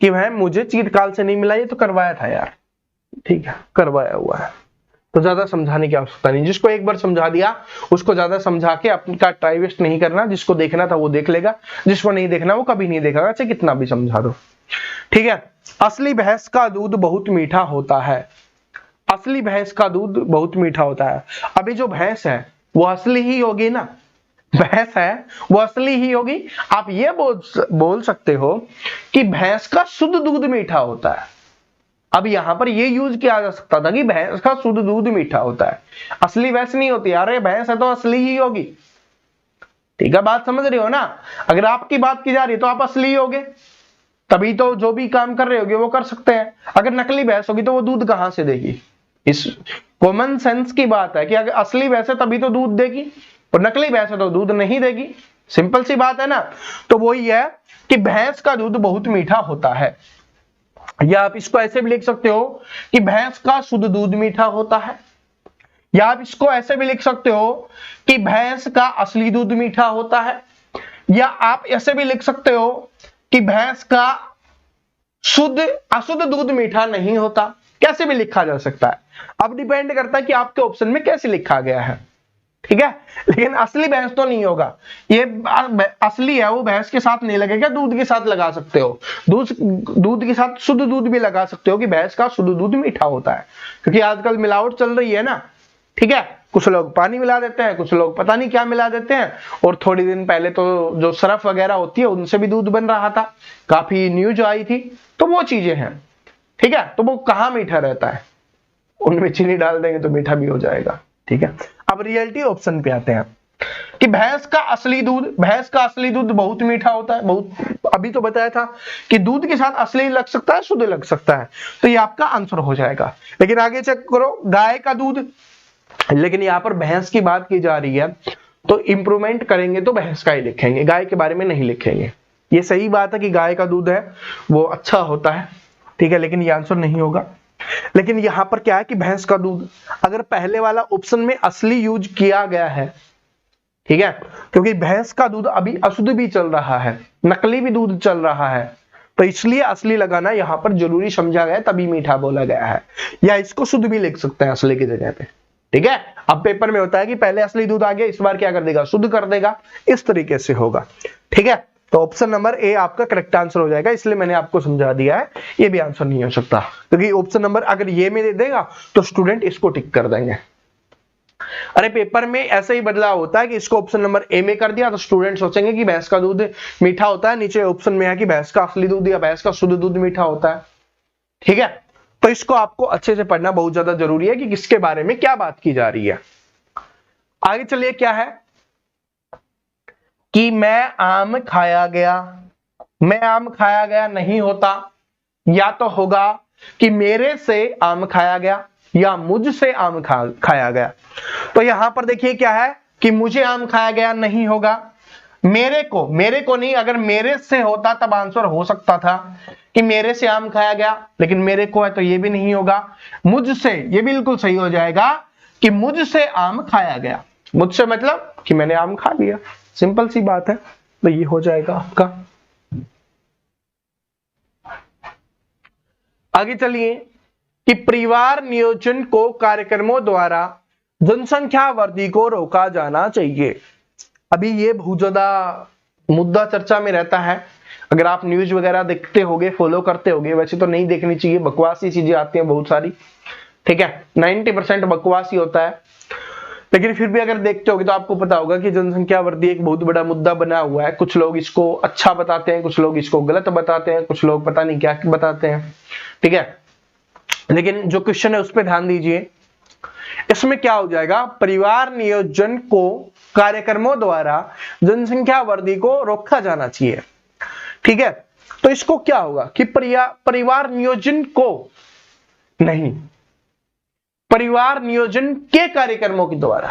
कि वह मुझे चिरकाल से नहीं मिला। ये तो करवाया था यार, ठीक है, करवाया हुआ है, तो ज्यादा समझाने की आवश्यकता नहीं। जिसको एक बार समझा दिया उसको ज्यादा समझा के अपना टाइम वेस्ट नहीं करना। जिसको देखना था वो देख लेगा, जिसको नहीं देखना वो कभी नहीं देखेगा, चाहे कितना भी समझा दो। ठीक है, असली भैंस का दूध बहुत मीठा होता है। असली भैंस का दूध बहुत मीठा होता है। अभी जो भैंस है वो असली ही होगी ना, भैंस है वो असली ही होगी। आप ये बोल सकते हो कि भैंस का शुद्ध दूध मीठा होता है। अब यहां पर ये यूज किया जा सकता था कि भैंस का शुद्ध दूध मीठा होता है, असली भैंस नहीं होती। अरे भैंस है तो असली ही होगी। ठीक है, बात समझ रहे हो ना। अगर आपकी बात की जा रही है तो आप असली होगे, तभी तो जो भी काम कर रहे होगे वो कर सकते हैं। अगर नकली भैंस होगी तो वो दूध कहां से देगी। इस कॉमन सेंस की बात है कि अगर असली भैंस है तभी तो दूध देगी, और नकली भैंस है तो दूध नहीं देगी। सिंपल सी बात है ना। तो वही है कि भैंस का दूध बहुत मीठा होता है। या आप इसको ऐसे भी लिख सकते हो कि भैंस का शुद्ध दूध मीठा होता है। या आप इसको ऐसे भी लिख सकते हो कि भैंस का असली दूध मीठा होता है। या आप ऐसे भी लिख सकते हो कि भैंस का शुद्ध अशुद्ध दूध मीठा नहीं होता। कैसे भी लिखा जा सकता है, अब डिपेंड करता है कि आपके ऑप्शन में कैसे लिखा गया है। ठीक है, लेकिन असली भैंस तो नहीं होगा। ये असली है वो भैंस के साथ नहीं लगेगा, दूध के साथ लगा सकते हो। दूध के साथ शुद्ध दूध भी लगा सकते हो कि भैंस का शुद्ध दूध मीठा होता है, क्योंकि आजकल मिलावट चल रही है ना। ठीक है, कुछ लोग पानी मिला देते हैं, कुछ लोग पता नहीं क्या मिला देते हैं। और थोड़ी दिन पहले तो जो सरफ वगैरह होती है उनसे भी दूध बन रहा था, काफी न्यूज आई थी। तो वो चीजें हैं। ठीक है, तो वो कहाँ मीठा रहता है, उनमें चीनी डाल देंगे तो मीठा भी हो जाएगा। ठीक है, अब रियलिटी ऑप्शन पे आते हैं कि भैंस का असली दूध बहुत मीठा होता है। बहुत अभी तो बताया था कि दूध के साथ असली लग सकता है, शुद्ध लग सकता है, तो ये आपका आंसर हो जाएगा। लेकिन आगे चेक करो, गाय का दूध, लेकिन यहां पर भैंस की बात की जा रही है, तो इंप्रूवमेंट करेंगे तो भैंस का ही लिखेंगे, गाय के बारे में नहीं लिखेंगे। ये सही बात है कि गाय का दूध है वो अच्छा होता है, ठीक है, लेकिन ये आंसर नहीं होगा। लेकिन यहां पर क्या है कि भैंस का दूध, अगर पहले वाला ऑप्शन में असली यूज किया गया है, ठीक है, क्योंकि भैंस का दूध अभी अशुद्ध भी चल रहा है, नकली भी दूध चल रहा है, तो इसलिए असली लगाना यहां पर जरूरी समझा गया, तभी मीठा बोला गया है। या इसको शुद्ध भी लिख सकते हैं असली की जगह पे। ठीक है, अब पेपर में होता है कि पहले असली दूध आ गया, इस बार क्या कर देगा, शुद्ध कर देगा, इस तरीके से होगा। ठीक है, तो ऑप्शन नंबर ए आपका करेक्ट आंसर हो जाएगा, इसलिए मैंने आपको समझा दिया है। ये भी आंसर नहीं हो सकता, क्योंकि ऑप्शन नंबर अगर ये में दे देगा तो स्टूडेंट इसको टिक कर देंगे। अरे पेपर में ऐसे ही बदलाव होता है कि इसको ऑप्शन नंबर ए में कर दिया तो स्टूडेंट सोचेंगे कि भैंस का दूध मीठा होता है, नीचे ऑप्शन में है कि भैंस का असली दूध या भैंस का शुद्ध दूध मीठा होता है। ठीक है, तो इसको आपको अच्छे से पढ़ना बहुत ज्यादा जरूरी है कि किसके बारे में क्या बात की जा रही है। आगे चलिए, क्या है कि मैं आम खाया गया नहीं होता, या तो होगा कि मेरे से आम खाया गया या मुझसे आम खाया गया। तो यहां पर देखिए क्या है कि मुझे आम खाया गया नहीं होगा, मेरे को नहीं, अगर मेरे से होता तब आंसर हो सकता था कि मेरे से आम खाया गया, लेकिन मेरे को है तो ये भी नहीं होगा। मुझसे, ये बिल्कुल सही हो जाएगा कि मुझसे आम खाया गया, मुझसे मतलब कि मैंने आम खा लिया, सिंपल सी बात है, तो ये हो जाएगा आपका। आगे चलिए कि परिवार नियोजन को कार्यक्रमों द्वारा जनसंख्या वृद्धि को रोका जाना चाहिए। अभी ये बहुत ज्यादा मुद्दा चर्चा में रहता है। अगर आप न्यूज वगैरह देखते होगे, फॉलो करते होगे, वैसे तो नहीं देखनी चाहिए, बकवासी चीजें आती हैं बहुत सारी, ठीक है, 90% बकवास ही होता है। लेकिन फिर भी अगर देखते होगे तो आपको पता होगा कि जनसंख्या वृद्धि एक बहुत बड़ा मुद्दा बना हुआ है। कुछ लोग इसको अच्छा बताते हैं, कुछ लोग इसको गलत बताते हैं, कुछ लोग पता नहीं क्या बताते हैं, ठीक है। लेकिन जो क्वेश्चन है उस पर ध्यान दीजिए। इसमें क्या हो जाएगा, परिवार नियोजन को कार्यक्रमों द्वारा जनसंख्या वृद्धि को रोका जाना चाहिए, ठीक है। तो इसको क्या होगा कि परिवार नियोजन को नहीं, परिवार नियोजन के कार्यक्रमों के द्वारा,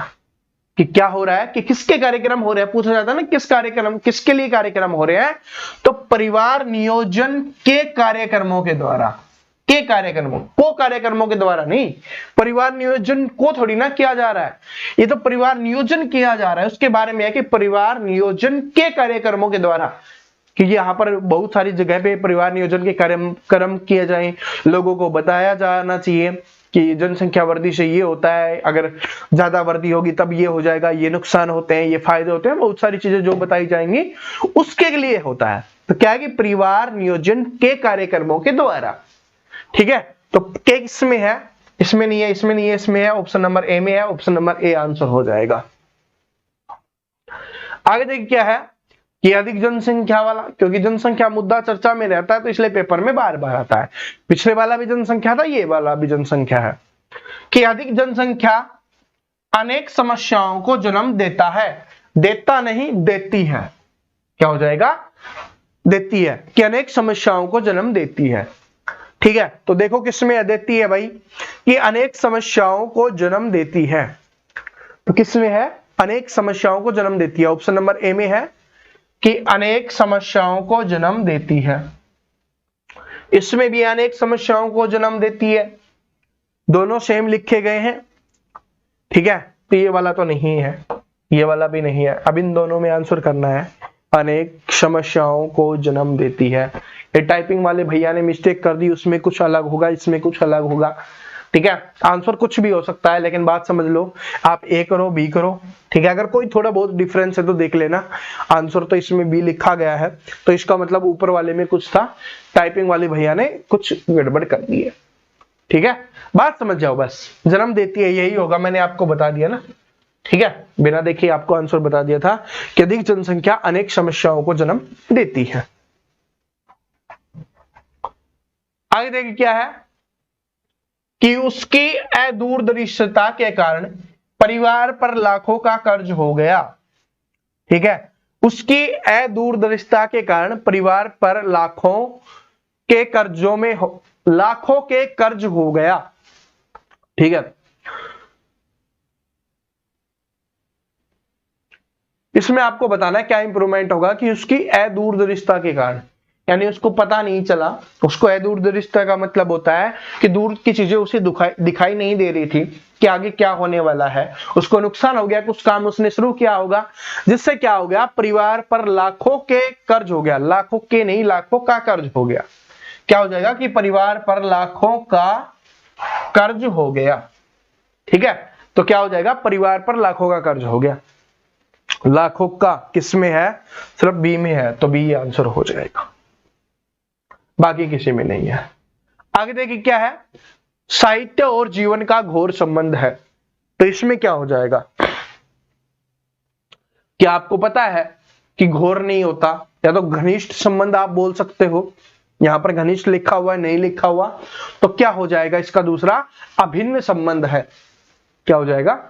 कि क्या हो रहा है कि किसके कार्यक्रम हो रहे हैं, पूछा जाता है ना किस कार्यक्रम, किसके लिए कार्यक्रम हो रहे हैं, तो परिवार नियोजन के कार्यक्रमों के द्वारा, के कार्यक्रमों को, कार्यक्रमों के द्वारा नहीं, परिवार नियोजन को थोड़ी ना किया जा रहा है, ये तो परिवार नियोजन किया जा रहा है, उसके बारे में है कि परिवार नियोजन के कार्यक्रमों के द्वारा, कि यहाँ पर बहुत सारी जगह पे परिवार नियोजन के कार्यक्रम किए जाए, लोगों को बताया जाना चाहिए कि जनसंख्या वृद्धि से ये होता है, अगर ज्यादा वृद्धि होगी तब ये हो जाएगा, ये नुकसान होते हैं, ये फायदे होते हैं, बहुत सारी चीजें जो बताई जाएंगी उसके लिए होता है। तो क्या है कि परिवार नियोजन के कार्यक्रमों के द्वारा, ठीक है। तो के किसमें है, इसमें नहीं है, इसमें नहीं है, इसमें है, ऑप्शन नंबर ए में है, ऑप्शन नंबर ए आंसर हो जाएगा। आगे देखिए क्या है कि अधिक जनसंख्या वाला, क्योंकि जनसंख्या मुद्दा चर्चा में रहता है तो इसलिए पेपर में बार बार आता है। पिछले वाला भी जनसंख्या था, ये वाला भी जनसंख्या है कि अधिक जनसंख्या अनेक समस्याओं को जन्म देता है, देता नहीं देती है, क्या हो जाएगा, देती है, कि अनेक समस्याओं को जन्म देती है, ठीक है। तो देखो किसमें देती है भाई, कि अनेक समस्याओं को जन्म देती है, तो किसमें है, अनेक समस्याओं को जन्म देती है, ऑप्शन नंबर ए में है कि अनेक समस्याओं को जन्म देती है। इसमें भी अनेक समस्याओं को जन्म देती है, दोनों सेम लिखे गए हैं, ठीक है। तो ये वाला तो नहीं है, ये वाला भी नहीं है, अब इन दोनों में आंसर करना है, अनेक समस्याओं को जन्म देती है। ये टाइपिंग वाले भैया ने मिस्टेक कर दी, उसमें कुछ अलग होगा, इसमें कुछ अलग होगा, ठीक है। आंसर कुछ भी हो सकता है, लेकिन बात समझ लो, आप ए करो बी करो, ठीक है। अगर कोई थोड़ा बहुत डिफरेंस है तो देख लेना, आंसर तो इसमें बी लिखा गया है, तो इसका मतलब ऊपर वाले में कुछ था, टाइपिंग वाले भैया ने कुछ गड़बड़ कर दी है, ठीक है। बात समझ जाओ बस, जन्म देती है यही होगा, मैंने आपको बता दिया ना, ठीक है, बिना देखे आपको आंसर बता दिया था कि अधिक जनसंख्या अनेक समस्याओं को जन्म देती है। आगे देखिए क्या है कि उसकी अदूरदर्शिता के कारण परिवार पर लाखों का कर्ज हो गया, ठीक है। उसकी अदूरदर्शिता के कारण परिवार पर लाखों के कर्जों में लाखों के कर्ज हो गया, ठीक है। इसमें आपको बताना है क्या इंप्रूवमेंट होगा कि उसकी अदूरदर्शिता के कारण, यानी उसको पता नहीं चला, उसको अदूरदर्शिता का मतलब होता है कि दूर की चीजें उसे दिखाई नहीं दे रही थी कि आगे क्या होने वाला है, उसको नुकसान हो गया, कुछ काम उसने शुरू किया होगा जिससे क्या हो गया, परिवार पर लाखों के कर्ज हो गया, लाखों के नहीं लाखों का कर्ज हो गया, क्या हो जाएगा कि परिवार पर लाखों का कर्ज हो गया, ठीक है। तो क्या हो जाएगा, परिवार पर लाखों का कर्ज हो गया, लाखों का किस में है, सिर्फ बी में है, तो बी आंसर हो जाएगा, बाकी किसी में नहीं है। आगे देखिए क्या है, साहित्य और जीवन का घोर संबंध है, तो इसमें क्या हो जाएगा, क्या आपको पता है कि घोर नहीं होता, या तो घनिष्ठ संबंध आप बोल सकते हो, यहां पर घनिष्ठ लिखा हुआ है, नहीं लिखा हुआ, तो क्या हो जाएगा, इसका दूसरा अभिन्न संबंध है, क्या हो जाएगा,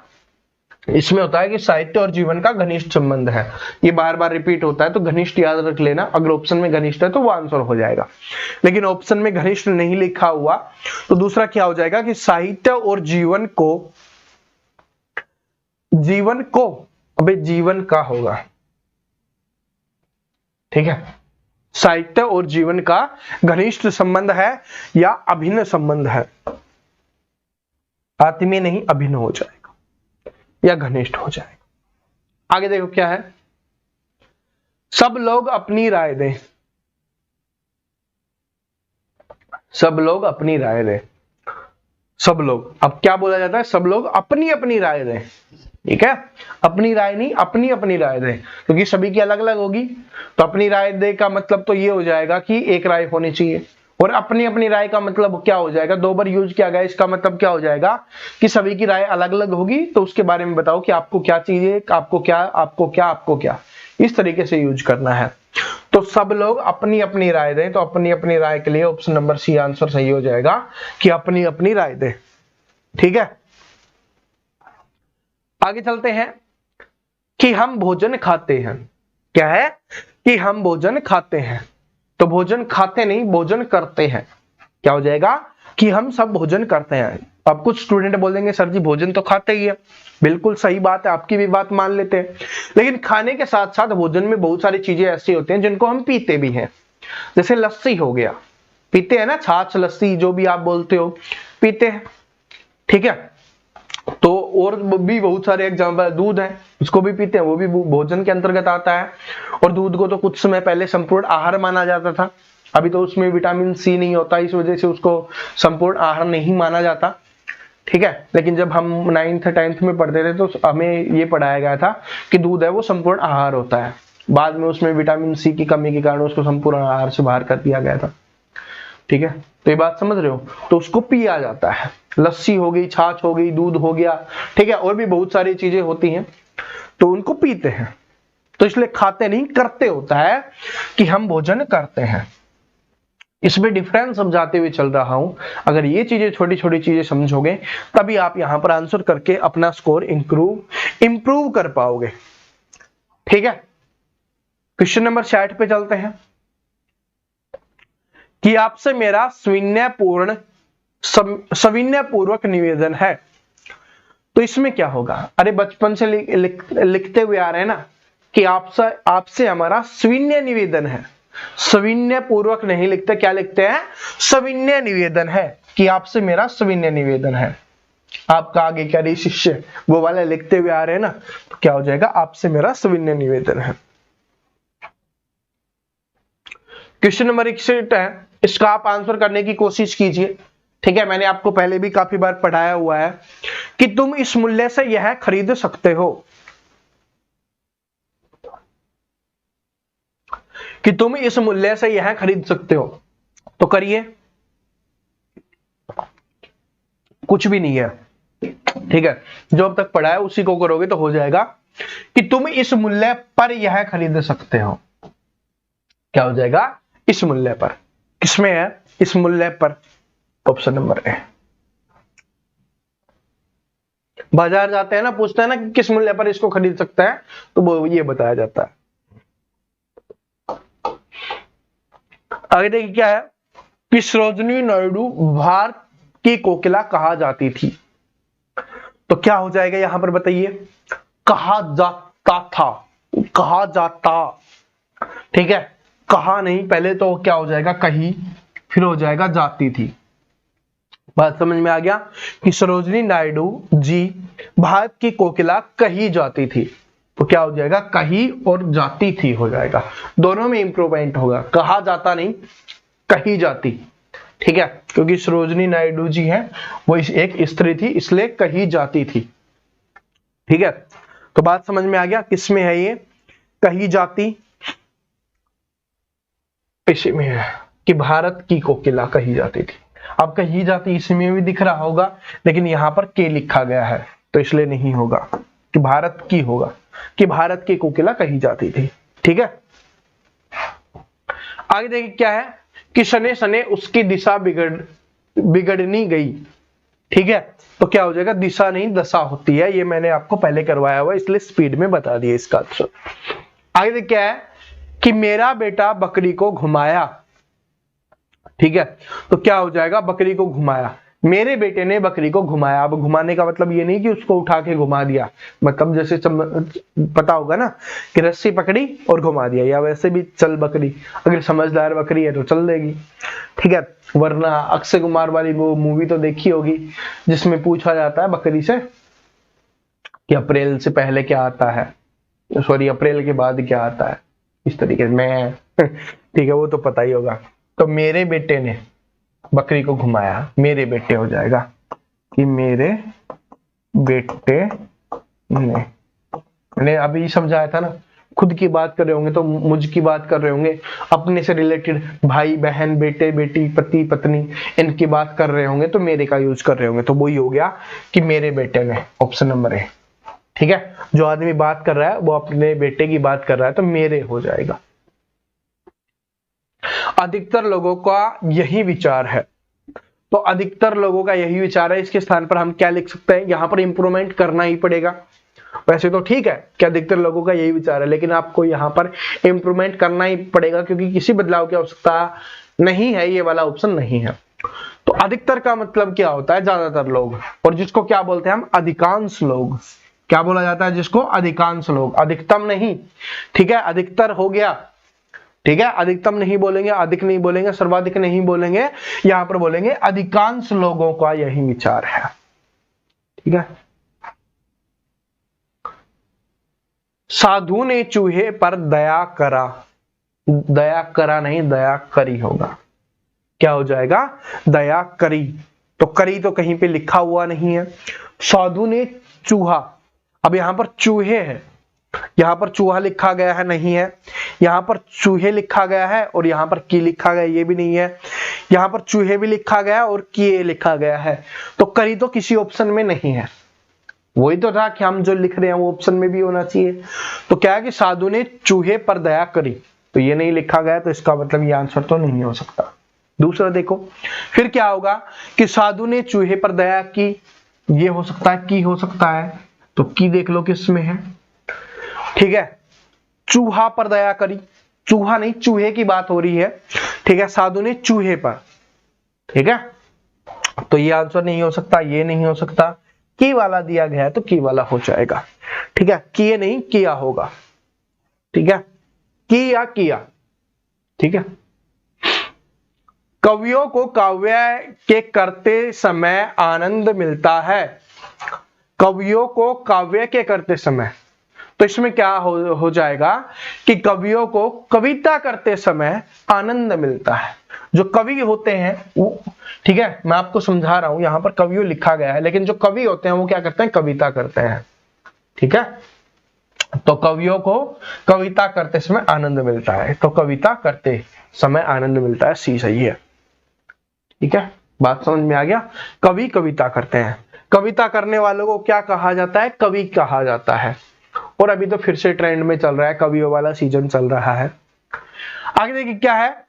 इसमें होता है कि साहित्य और जीवन का घनिष्ठ संबंध है, ये बार बार रिपीट होता है, तो घनिष्ठ याद रख लेना, अगर ऑप्शन में घनिष्ठ है तो वो आंसर हो जाएगा, लेकिन ऑप्शन में घनिष्ठ नहीं लिखा हुआ तो दूसरा क्या हो जाएगा कि साहित्य और जीवन को अबे जीवन का होगा, ठीक है। साहित्य और जीवन का घनिष्ठ संबंध है या अभिन्न संबंध है, आत्मीय नहीं अभिन्न हो जाएगा या घनिष्ठ हो जाएगा। आगे देखो क्या है, सब लोग अपनी राय दें, सब लोग अपनी राय दें। सब लोग, अब क्या बोला जाता है, सब लोग अपनी अपनी राय दें। ठीक है, अपनी राय नहीं, अपनी अपनी राय दें, क्योंकि सभी की अलग अलग होगी। तो अपनी राय दे का मतलब तो ये हो जाएगा कि एक राय होनी चाहिए, और अपनी अपनी राय का मतलब क्या हो जाएगा, दो बार यूज किया गया, इसका मतलब क्या हो जाएगा कि सभी की राय अलग अलग होगी। तो उसके बारे में बताओ कि आपको क्या चाहिए, आपको क्या, आपको क्या, आपको क्या, इस तरीके से यूज करना है। तो सब लोग अपनी अपनी राय दें, तो अपनी अपनी राय के लिए ऑप्शन नंबर सी आंसर सही हो जाएगा कि अपनी अपनी राय दें। ठीक है, आगे चलते हैं कि हम भोजन खाते हैं। क्या है कि हम भोजन खाते हैं, तो भोजन खाते नहीं, भोजन करते हैं। क्या हो जाएगा कि हम सब भोजन करते हैं। अब कुछ स्टूडेंट बोलेंगे सर जी भोजन तो खाते ही है, बिल्कुल सही बात है, आपकी भी बात मान लेते हैं, लेकिन खाने के साथ साथ भोजन में बहुत सारी चीजें ऐसी होती हैं जिनको हम पीते भी हैं। जैसे लस्सी हो गया, पीते हैं ना, छाछ लस्सी जो भी आप बोलते हो, पीते हैं। ठीक है, तो और भी बहुत सारे एग्जाम्पल, दूध है उसको भी पीते हैं, वो भी भोजन के अंतर्गत आता है। और दूध को तो कुछ समय पहले संपूर्ण आहार माना जाता था, अभी तो उसमें विटामिन सी नहीं होता, इस वजह से उसको संपूर्ण आहार नहीं माना जाता। ठीक है, लेकिन जब हम 9th 10th में पढ़ते थे तो हमें ये पढ़ाया गया था कि दूध है वो संपूर्ण आहार होता है। बाद में उसमें विटामिन सी की कमी के कारण उसको संपूर्ण आहार से बाहर कर दिया गया था। ठीक है, तो ये बात समझ रहे हो, तो उसको पिया जाता है। लस्सी हो गई, छाछ हो गई, दूध हो गया, ठीक है, और भी बहुत सारी चीजें होती हैं, तो उनको पीते हैं। तो इसलिए खाते नहीं, करते होता है कि हम भोजन करते हैं। इसमें डिफरेंस समझाते हुए चल रहा हूं, अगर ये चीजें छोटी छोटी चीजें समझोगे तभी आप यहां पर आंसर करके अपना स्कोर इंप्रूव कर पाओगे। ठीक है, क्वेश्चन नंबर 60 पे चलते हैं कि आपसे मेरा सविनय पूर्वक निवेदन है। तो इसमें क्या होगा, अरे बचपन से लिखते हुए आ रहे हैं ना कि आपसे हमारा सविनय निवेदन है। सविनय पूर्वक नहीं लिखते, क्या लिखते हैं, सविनय निवेदन है, कि आपसे मेरा सविनय निवेदन है। आपका आगे क्या रही शिष्य, वो वाले लिखते हुए आ रहे हैं ना, तो क्या हो जाएगा, आपसे मेरा सविनय निवेदन है। क्वेश्चन नंबर 61 है, इसका आप आंसर करने की कोशिश कीजिए। ठीक है, मैंने आपको पहले भी काफी बार पढ़ाया हुआ है कि तुम इस मूल्य से यह खरीद सकते हो, कि तुम इस मूल्य से यह खरीद सकते हो। तो करिए, कुछ भी नहीं है। ठीक है, जो अब तक पढ़ा है उसी को करोगे तो हो जाएगा कि तुम इस मूल्य पर यह खरीद सकते हो। क्या हो जाएगा, इस मूल्य पर, किसमें है, इस मूल्य पर, ऑप्शन नंबर ए। बाजार जाते हैं ना, पूछते हैं ना कि किस मूल्य पर इसको खरीद सकता है, तो वो ये बताया जाता है। आगे देखिए क्या है कि सरोजिनी नायडू भारत की कोकिला कहा जाती थी। तो क्या हो जाएगा यहां पर बताइए, कहा जाता था, कहा जाता। ठीक है, कहा नहीं, पहले तो क्या हो जाएगा, कही, फिर हो जाएगा जाती थी। बात समझ में आ गया कि सरोजिनी नायडू जी भारत की कोकिला कही जाती थी। तो क्या हो जाएगा, कही और जाती थी हो जाएगा, दोनों में इंप्रूवमेंट होगा, कहा जाता नहीं, कही जाती। ठीक है, क्योंकि सरोजिनी नायडू जी हैं वो एक स्त्री थी, इसलिए कही जाती थी। ठीक है, तो बात समझ में आ गया, किसमें है ये, कही जाती, इसी में है कि भारत की कोकिला कही जाती थी। अब कही जाती इसमें भी दिख रहा होगा, लेकिन यहां पर के लिखा गया है तो इसलिए नहीं होगा, कि भारत की होगा, कि भारत की कोकिला कही जाती थी। ठीक है, आगे देखिए क्या है कि शने शने उसकी दिशा बिगड़नी गई। ठीक है, तो क्या हो जाएगा, दिशा नहीं दशा होती है, ये मैंने आपको पहले करवाया हुआ इसलिए स्पीड में बता दिया इसका आंसर। आगे देखिए क्या है कि मेरा बेटा बकरी को घुमाया। ठीक है, तो क्या हो जाएगा, बकरी को घुमाया, मेरे बेटे ने बकरी को घुमाया। अब घुमाने का मतलब ये नहीं कि उसको उठा के घुमा दिया, मतलब जैसे पता होगा ना कि रस्सी पकड़ी और घुमा दिया, या वैसे भी चल बकरी, अगर समझदार बकरी है तो चल देगी। ठीक है, वरना अक्षय कुमार वाली वो मूवी तो देखी होगी जिसमें पूछा जाता है बकरी से कि अप्रैल से पहले क्या आता है, सॉरी अप्रैल के बाद क्या आता है, इस तरीके से मैं ठीक है, वो तो पता ही होगा। तो मेरे बेटे ने बकरी को घुमाया, मेरे बेटे हो जाएगा कि मेरे बेटे ने। मैंने अभी समझाया था ना, खुद की बात कर रहे होंगे तो मुझ की बात कर रहे होंगे, अपने से रिलेटेड भाई बहन बेटे बेटी पति पत्नी इनकी बात कर रहे होंगे तो मेरे का यूज कर रहे होंगे, तो वही हो गया कि मेरे बेटे ने, ऑप्शन नंबर ए। ठीक है, जो आदमी बात कर रहा है वो अपने बेटे की बात कर रहा है तो मेरे हो जाएगा। अधिकतर लोगों का यही विचार है, तो अधिकतर लोगों का यही विचार है, इसके स्थान पर हम क्या लिख सकते हैं, यहां पर इंप्रूवमेंट करना ही पड़ेगा। वैसे तो ठीक है कि अधिकतर लोगों का यही विचार है, लेकिन आपको यहां पर इंप्रूवमेंट करना ही पड़ेगा क्योंकि किसी बदलाव की आवश्यकता नहीं है, ये वाला ऑप्शन नहीं है। तो अधिकतर का मतलब क्या होता है, ज्यादातर लोग, और जिसको क्या बोलते हैं हम, अधिकांश लोग। क्या बोला जाता है जिसको, अधिकांश लोग, अधिकतम नहीं। ठीक है, अधिकतर हो गया, ठीक है, अधिकतम नहीं बोलेंगे, अधिक नहीं बोलेंगे, सर्वाधिक नहीं बोलेंगे, यहां पर बोलेंगे अधिकांश लोगों का यही विचार है। ठीक है, साधु ने चूहे पर दया करा, दया करा नहीं दया करी होगा, क्या हो जाएगा, दया करी। तो करी तो कहीं पे लिखा हुआ नहीं है। साधु ने चूहा, अब यहां पर चूहे हैं, यहां पर चूहा लिखा गया है, नहीं है, यहां पर चूहे लिखा गया है और यहां पर की लिखा गया, ये भी नहीं है, यहां पर चूहे भी लिखा गया है और किए लिखा गया है, तो करी तो किसी ऑप्शन में नहीं है। वही तो था कि हम जो लिख रहे हैं वो ऑप्शन में भी होना चाहिए। तो क्या है कि साधु ने चूहे पर दया करी, तो ये नहीं लिखा गया, तो इसका मतलब ये आंसर तो नहीं हो सकता। दूसरा देखो, फिर क्या होगा कि साधु ने चूहे पर दया की, ये हो सकता है, की हो सकता है, तो की देख लो किसमें है। ठीक है, चूहा पर दया करी, चूहा नहीं चूहे की बात हो रही है। ठीक है, साधु ने चूहे पर, ठीक है, तो ये आंसर नहीं हो सकता, ये नहीं हो सकता, की वाला दिया गया है तो की वाला हो जाएगा। ठीक है, किए नहीं किया होगा। ठीक है, की या किया। ठीक है, कवियों को काव्य के करते समय आनंद मिलता है, कवियों को काव्य के करते समय, तो इसमें क्या हो जाएगा कि कवियों को कविता करते समय आनंद मिलता है। जो कवि होते हैं वो, ठीक है, मैं आपको समझा रहा हूं, यहां पर कवियों लिखा गया है, लेकिन जो कवि होते हैं वो क्या करते हैं, कविता करते हैं। ठीक है, तो कवियों को कविता करते समय आनंद मिलता है, तो कविता करते समय आनंद मिलता है, सी सही है। ठीक है, बात समझ में आ गया। कवि कविता करते हैं, कविता करने वालों को क्या कहा जाता है, कवि कहा जाता है। और अभी तो फिर से ट्रेंड में चल रहा है, कवियों वाला सीजन चल रहा है। आगे देखिए क्या है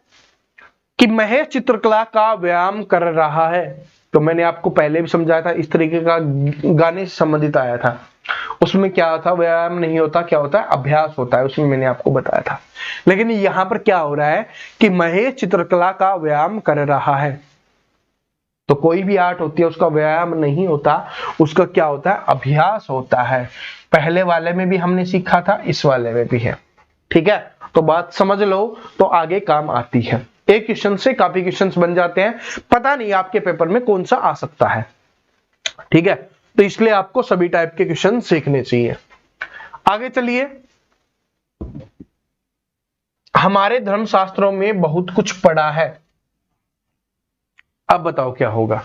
कि महेश चित्रकला का व्यायाम कर रहा है, तो मैंने आपको पहले भी समझाया था, इस तरीके का गाने से संबंधित आया था, उसमें क्या था, व्यायाम नहीं होता, क्या होता है, अभ्यास होता है, उसमें मैंने आपको बताया था। लेकिन यहां पर क्या हो रहा है कि महेश चित्रकला का व्यायाम कर रहा है, तो कोई भी आर्ट होती है उसका व्यायाम नहीं होता, उसका क्या होता है, अभ्यास होता है। पहले वाले में भी हमने सीखा था, इस वाले में भी है। ठीक है, तो बात समझ लो तो आगे काम आती है। एक क्वेश्चन से काफी क्वेश्चंस बन जाते हैं, पता नहीं आपके पेपर में कौन सा आ सकता है। ठीक है, तो इसलिए आपको सभी टाइप के क्वेश्चन सीखने चाहिए। आगे चलिए, हमारे धर्मशास्त्रों में बहुत कुछ पढ़ा है, अब बताओ क्या होगा।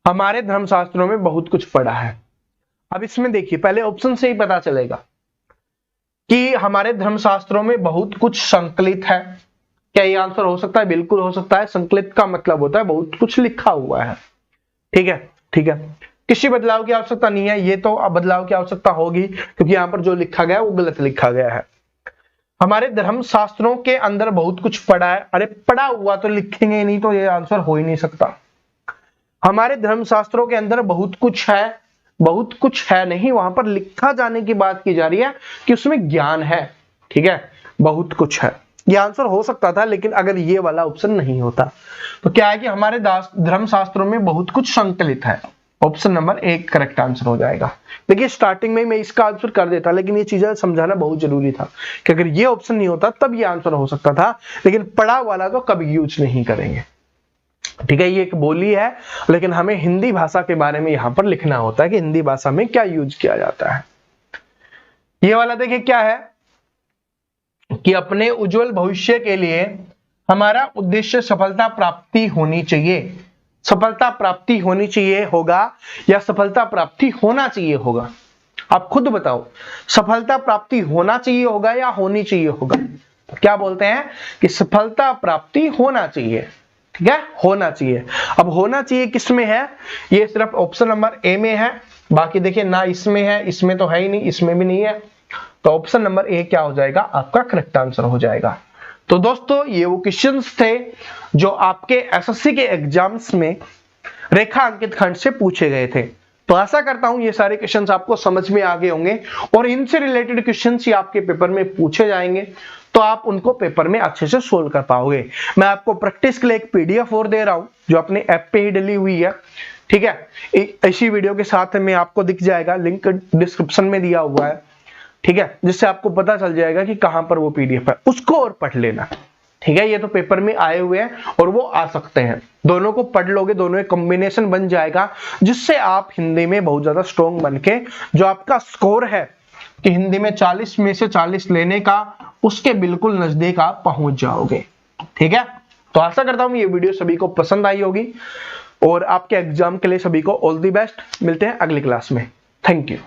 हमारे धर्मशास्त्रों में बहुत कुछ पढ़ा है, अब इसमें देखिए पहले ऑप्शन से ही पता चलेगा कि हमारे धर्मशास्त्रों में बहुत कुछ संकलित है। क्या ये आंसर हो सकता है, बिल्कुल हो सकता है। संकलित का मतलब होता है बहुत कुछ लिखा हुआ है। ठीक है, ठीक है, किसी बदलाव की आवश्यकता नहीं है, ये तो अब बदलाव की आवश्यकता होगी क्योंकि यहां पर जो लिखा गया है वो गलत लिखा गया है। हमारे धर्मशास्त्रों के अंदर बहुत कुछ पढ़ा है, अरे पढ़ा हुआ तो लिखेंगे नहीं तो ये आंसर हो ही नहीं सकता। हमारे धर्मशास्त्रों के अंदर बहुत कुछ है, बहुत कुछ है नहीं, वहां पर लिखा जाने की बात की जा रही है कि उसमें ज्ञान है। ठीक है, बहुत कुछ है, ये आंसर हो सकता था, लेकिन अगर ये वाला ऑप्शन नहीं होता तो क्या है कि हमारे धर्मशास्त्रों में बहुत कुछ संकलित है, ऑप्शन नंबर 1 करेक्ट आंसर हो जाएगा। देखिए स्टार्टिंग में मैं इसका आंसर कर देता, लेकिन ये चीजें समझाना बहुत जरूरी था कि अगर ये ऑप्शन नहीं होता तब ये आंसर हो सकता था, लेकिन पढ़ा वाला तो कभी यूज नहीं करेंगे। ठीक है, ये एक बोली है, लेकिन हमें हिंदी भाषा के बारे में यहां पर लिखना होता है कि हिंदी भाषा में क्या यूज किया जाता है। ये वाला देखिए क्या है कि अपने उज्जवल भविष्य के लिए हमारा उद्देश्य सफलता प्राप्ति होनी चाहिए, सफलता प्राप्ति होनी चाहिए होगा या सफलता प्राप्ति होना चाहिए होगा? आप खुद बताओ, सफलता प्राप्ति होना चाहिए होगा या होनी चाहिए होगा? क्या बोलते हैं कि सफलता प्राप्ति होना चाहिए, ठीक है, होना चाहिए। अब होना चाहिए किस में है? ये सिर्फ ऑप्शन नंबर ए में है, बाकी देखिए ना इसमें है, इसमें तो है ही नहीं, इसमें भी नहीं है, तो ऑप्शन नंबर ए क्या हो जाएगा? आपका करेक्ट आंसर हो जाएगा। तो दोस्तों ये वो क्वेश्चंस थे जो आपके एसएससी के एग्जाम्स में रेखा अंकित खंड से पूछे गए थे। तो आशा करता हूं ये सारे क्वेश्चंस आपको समझ में आ गए होंगे और इनसे रिलेटेड क्वेश्चंस ही आपके पेपर में पूछे जाएंगे, तो आप उनको पेपर में अच्छे से सोल्व कर पाओगे। मैं आपको प्रैक्टिस के लिए एक पीडीएफ और दे रहा हूं जो अपने ऐप पे ही डली हुई है, ठीक है, इसी वीडियो के साथ में आपको दिख जाएगा, लिंक डिस्क्रिप्शन में दिया हुआ है, ठीक है, जिससे आपको पता चल जाएगा कि कहां पर वो पीडीएफ है, उसको और पढ़ लेना, ठीक है। ये तो पेपर में आए हुए हैं और वो आ सकते हैं, दोनों को पढ़ लोगे, दोनों एक कॉम्बिनेशन बन जाएगा, जिससे आप हिंदी में बहुत ज्यादा स्ट्रॉन्ग बन के जो आपका स्कोर है कि हिंदी में 40 में से 40 लेने का, उसके बिल्कुल नजदीक आप पहुंच जाओगे, ठीक है। तो आशा करता हूं ये वीडियो सभी को पसंद आई होगी और आपके एग्जाम के लिए सभी को ऑल द बेस्ट। मिलते हैं अगली क्लास में। Thank you.